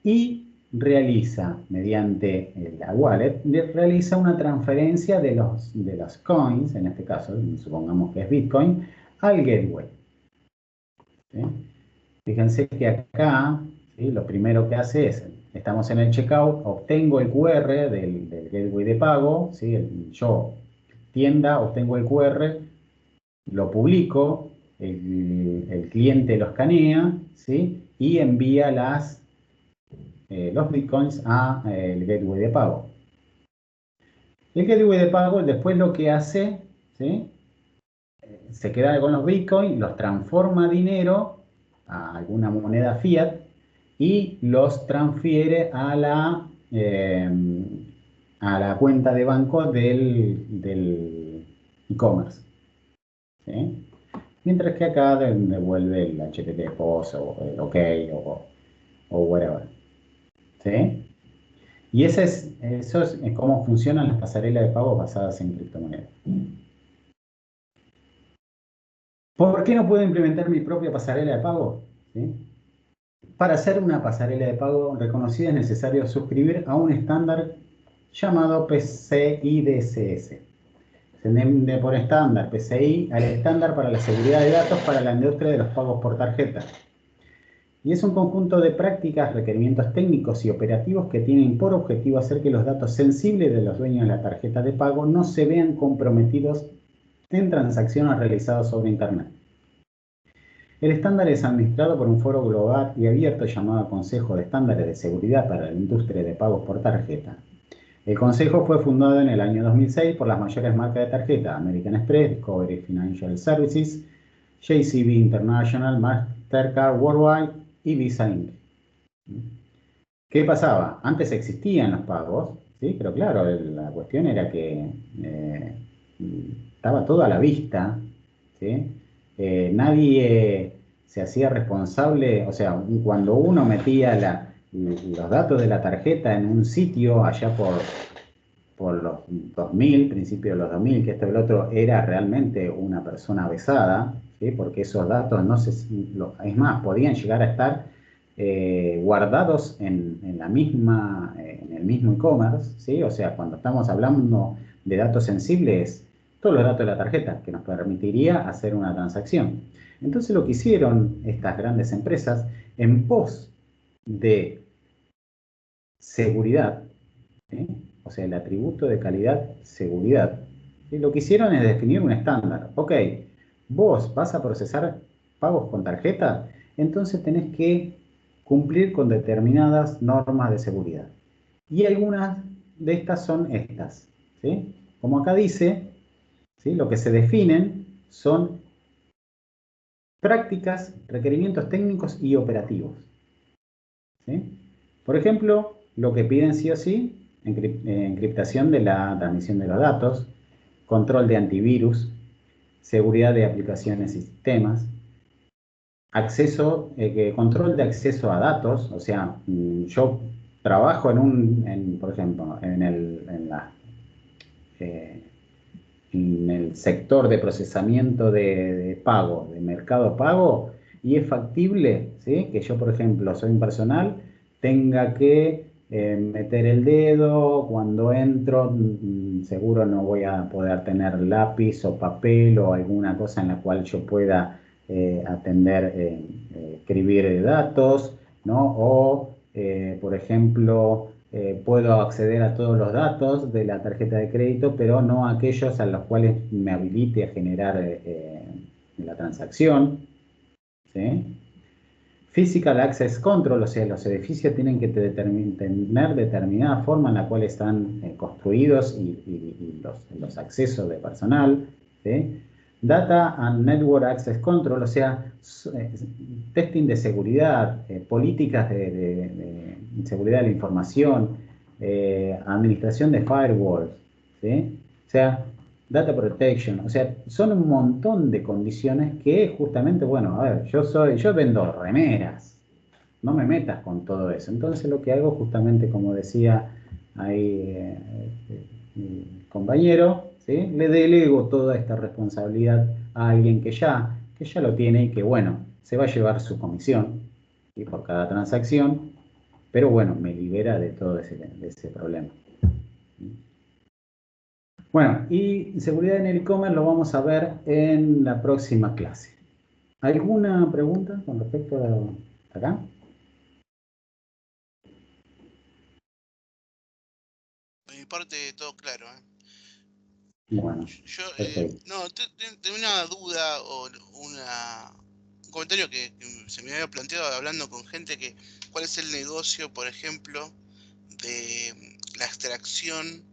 y realiza, mediante la wallet, realiza una transferencia de los coins, en este caso, supongamos que es Bitcoin, al gateway. ¿Sí? Fíjense que acá, ¿sí?, lo primero que hace es, estamos en el checkout, obtengo el QR del gateway de pago, ¿sí? Yo, tienda, obtengo el QR, lo publico, el cliente lo escanea, ¿sí?, y envía los bitcoins al gateway de pago. El gateway de pago después lo que hace, ¿sí?, se queda con los bitcoins, los transforma a dinero, a alguna moneda fiat, y los transfiere a la cuenta de banco del e-commerce. ¿Sí? Mientras que acá devuelve el HTTP POS o el OK o whatever. ¿Sí? Y eso es cómo funcionan las pasarelas de pago basadas en criptomonedas. ¿Por qué no puedo implementar mi propia pasarela de pago? ¿Sí? Para hacer una pasarela de pago reconocida es necesario suscribir a un estándar llamado PCI DSS. Se entiende por estándar PCI al estándar para la seguridad de datos para la industria de los pagos por tarjeta. Y es un conjunto de prácticas, requerimientos técnicos y operativos que tienen por objetivo hacer que los datos sensibles de los dueños de la tarjeta de pago no se vean comprometidos en transacciones realizadas sobre Internet. El estándar es administrado por un foro global y abierto llamado Consejo de Estándares de Seguridad para la Industria de Pagos por Tarjeta. El consejo fue fundado en el año 2006 por las mayores marcas de tarjeta: American Express, Discovery Financial Services, JCB International, Mastercard Worldwide y Visa Inc. ¿Qué pasaba? Antes existían los pagos, ¿sí? Pero claro, la cuestión era que estaba todo a la vista, ¿sí? Nadie se hacía responsable, o sea, cuando uno metía los datos de la tarjeta en un sitio allá por por los 2000, principios de los 2000, que esto y el otro era realmente una persona avesada, ¿sí? Porque esos datos, no sé si, es más, podían llegar a estar guardados en el mismo e-commerce, ¿sí? O sea, cuando estamos hablando de datos sensibles, todos los datos de la tarjeta que nos permitiría hacer una transacción. Entonces lo que hicieron estas grandes empresas en pos de seguridad, ¿sí? O sea, el atributo de calidad, seguridad, ¿sí? Lo que hicieron es definir un estándar. Ok, vos vas a procesar pagos con tarjeta, entonces tenés que cumplir con determinadas normas de seguridad. Y algunas de estas son estas, ¿sí? Como acá dice, ¿sí? Lo que se definen son prácticas, requerimientos técnicos y operativos, ¿sí? Por ejemplo, lo que piden sí o sí, encriptación de la transmisión de los datos, control de antivirus, seguridad de aplicaciones y sistemas, control de acceso a datos, o sea, yo trabajo por ejemplo, eh, en el sector de procesamiento de pago, de mercado pago, y es factible, ¿sí? Que yo, por ejemplo, soy un personal, tenga que meter el dedo, cuando entro, seguro no voy a poder tener lápiz o papel o alguna cosa en la cual yo pueda escribir datos, ¿no? O, por ejemplo, puedo acceder a todos los datos de la tarjeta de crédito, pero no a aquellos a los cuales me habilite a generar la transacción, ¿sí? Physical Access Control, o sea, los edificios tienen que tener determinada forma en la cual están construidos y los accesos de personal, ¿sí? Data and Network Access Control, o sea, testing de seguridad, políticas de seguridad de la información, administración de firewalls, ¿sí? O sea, Data Protection, o sea, son un montón de condiciones que justamente, bueno, a ver, yo vendo remeras, no me metas con todo eso. Entonces lo que hago justamente, como decía ahí mi compañero, ¿sí? Le delego toda esta responsabilidad a alguien que ya lo tiene y que, bueno, se va a llevar su comisión, ¿sí? Por cada transacción, pero bueno, me libera de todo de ese problema. Bueno, y seguridad en el e-commerce lo vamos a ver en la próxima clase. ¿Alguna pregunta con respecto a acá? De mi parte, todo claro, ¿eh? Bueno, Yo, perfecto. no, tengo una duda o un comentario que se me había planteado hablando con gente ¿cuál es el negocio, por ejemplo, de la extracción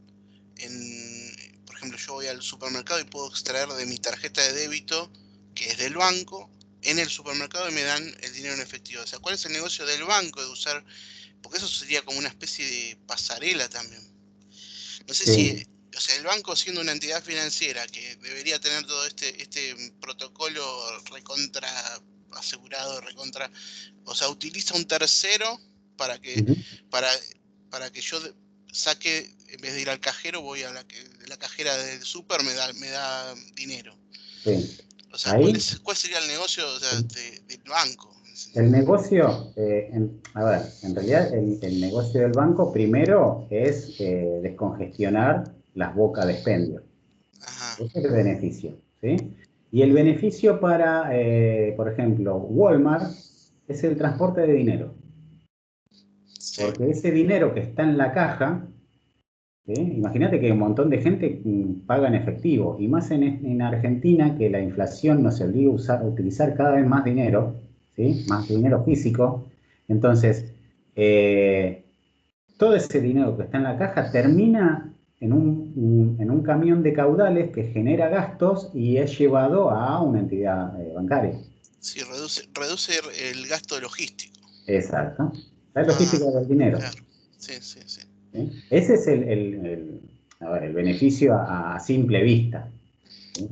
por ejemplo, yo voy al supermercado y puedo extraer de mi tarjeta de débito, que es del banco, en el supermercado y me dan el dinero en efectivo? O sea, ¿cuál es el negocio del banco de usar? Porque eso sería como una especie de pasarela también. No sé si, Sí. o sea, el banco siendo una entidad financiera que debería tener todo este protocolo recontra asegurado, recontra, o sea, utiliza un tercero para que, Ujú. para, para que yo saque, en vez de ir al cajero, voy a la cajera del súper, me da dinero. Sí. O sea, Ahí, ¿cuál sería el negocio, o sea, del banco? el negocio, a ver, en realidad el negocio del banco primero es descongestionar las bocas de expendio. Ajá, Ese es el beneficio, ¿sí? Y el beneficio para, por ejemplo, Walmart es el transporte de dinero. sí, Porque ese dinero que está en la caja, ¿sí? Imagínate que un montón de gente paga en efectivo, y más en Argentina, que la inflación nos obliga a utilizar cada vez más dinero, ¿sí? Más dinero físico. Entonces, eh, todo ese dinero que está en la caja termina en un camión de caudales que genera gastos y es llevado a una entidad bancaria. sí, reduce el gasto logístico. Exacto. La Ah, logística del dinero. claro, sí, sí, sí. ¿Sí? Ese es a ver, el beneficio a simple vista, ¿sí?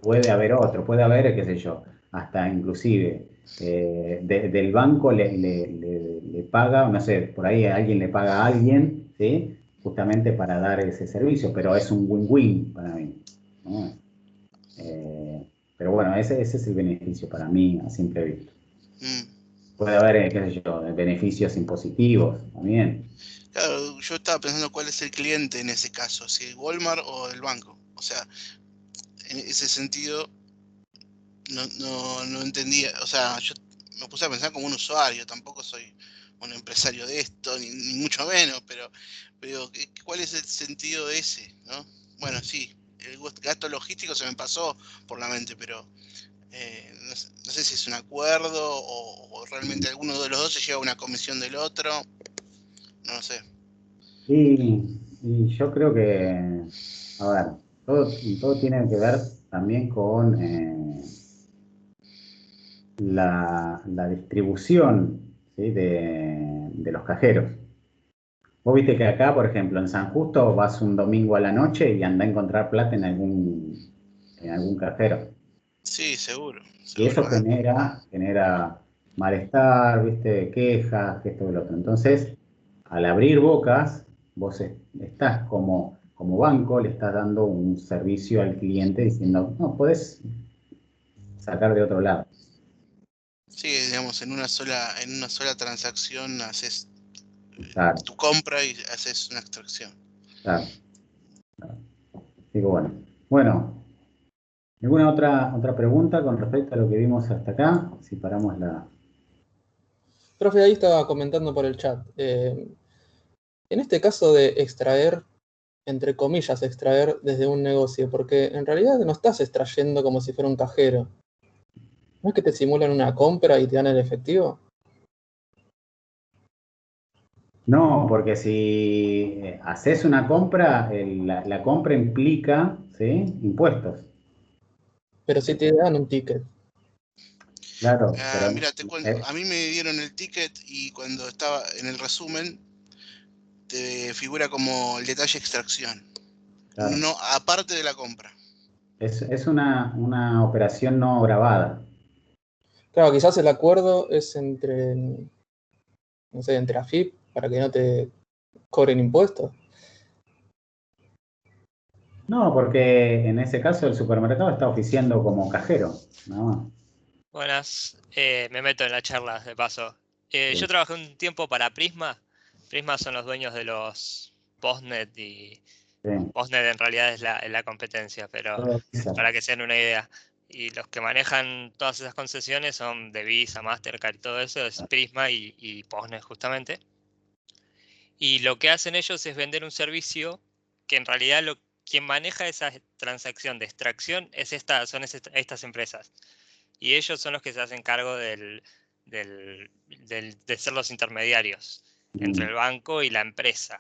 Puede haber otro, puede haber, qué sé yo, hasta inclusive del banco le paga, no sé, por ahí alguien le paga a alguien, ¿sí? justamente para dar ese servicio, pero es un win-win para mí, ¿no? Pero bueno, ese es el beneficio para mí a simple vista. Puede haber, qué sé yo, beneficios impositivos también. Claro, yo estaba pensando cuál es el cliente en ese caso, si el Walmart o el banco. O sea, en ese sentido no entendía. O sea, yo me puse a pensar como un usuario, tampoco soy un empresario de esto, ni mucho menos, pero ¿cuál es el sentido de ese, ¿no? Bueno, sí, el gasto logístico se me pasó por la mente, pero no sé si es un acuerdo o realmente alguno de los dos se lleva una comisión del otro, no lo sé. Y yo creo que, a ver, todo tiene que ver también con la distribución, ¿sí? de los cajeros. Vos viste que acá, por ejemplo, en San Justo vas un domingo a la noche y anda a encontrar plata en algún cajero. Sí, seguro, Y seguro. eso genera malestar, ¿viste? Quejas, que esto y lo otro. Entonces, al abrir bocas, vos estás como banco, le estás dando un servicio al cliente diciendo, no, podés sacar de otro lado. Sí, digamos, en una sola transacción haces Claro, tu compra y haces una extracción. claro, claro. Digo, bueno. Bueno, ¿alguna otra pregunta con respecto a lo que vimos hasta acá? Si paramos la... Profe, ahí estaba comentando por el chat. En este caso de extraer, entre comillas, extraer desde un negocio, porque en realidad no estás extrayendo como si fuera un cajero. ¿No es que te simulan una compra y te dan el efectivo? No, porque si haces una compra, la compra implica, ¿sí? Impuestos. Pero si te dan un ticket. Claro, Ah, pero mira, te cuento, a mí me dieron el ticket y cuando estaba en el resumen te figura como el detalle extracción. claro, No, aparte de la compra. es una operación no grabada. Claro, quizás el acuerdo es entre, no sé, entre AFIP para que no te cobren impuestos. No, porque en ese caso el supermercado está oficiando como cajero, nada más. Buenas, me meto en la charla de paso. Yo Sí, trabajé un tiempo para Prisma. Prisma son los dueños de los Postnet y sí, Postnet en realidad es la competencia, pero todo Visa. para que se den una idea. Y los que manejan todas esas concesiones son de Visa, Mastercard y todo eso, es Prisma y Postnet justamente. Y lo que hacen ellos es vender un servicio que en realidad quien maneja esa transacción de extracción son estas empresas. Y ellos son los que se hacen cargo de ser los intermediarios entre el Mm, banco y la empresa.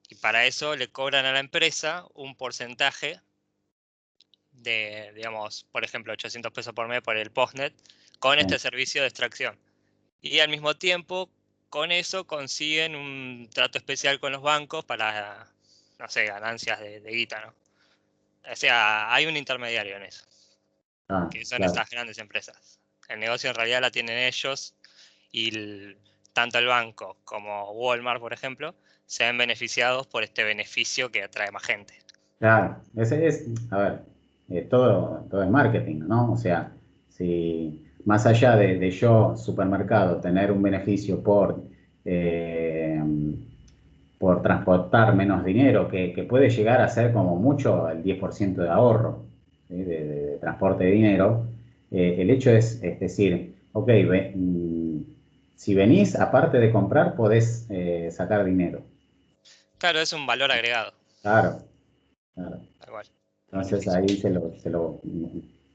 Y para eso le cobran a la empresa un porcentaje de, digamos, por ejemplo, 800 pesos por mes por el postnet con sí, este servicio de extracción. Y al mismo tiempo, con eso consiguen un trato especial con los bancos para, no sé, ganancias de guita, ¿no? O sea, hay un intermediario en eso, que son claro. estas grandes empresas. El negocio en realidad la tienen ellos y tanto el banco como Walmart, por ejemplo, se ven beneficiados por este beneficio que atrae más gente. Claro, a ver, todo es marketing, ¿no? O sea, si más allá de yo, supermercado, tener un beneficio eh, por transportar menos dinero, que puede llegar a ser como mucho el 10% de ahorro, ¿sí? de transporte de dinero, el hecho es decir, ok, si venís, aparte de comprar, podés sacar dinero. Claro, es un valor agregado, Claro, claro. tal cual, un Entonces beneficio. ahí se lo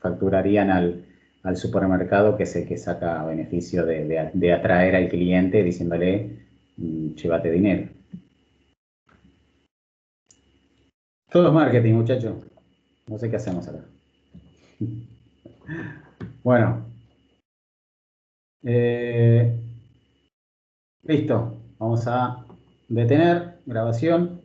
facturarían al supermercado que es el que saca beneficio de atraer al cliente diciéndole, llévate dinero. Todo es marketing, muchachos. No sé qué hacemos acá. Bueno, eh, listo. Vamos a detener grabación.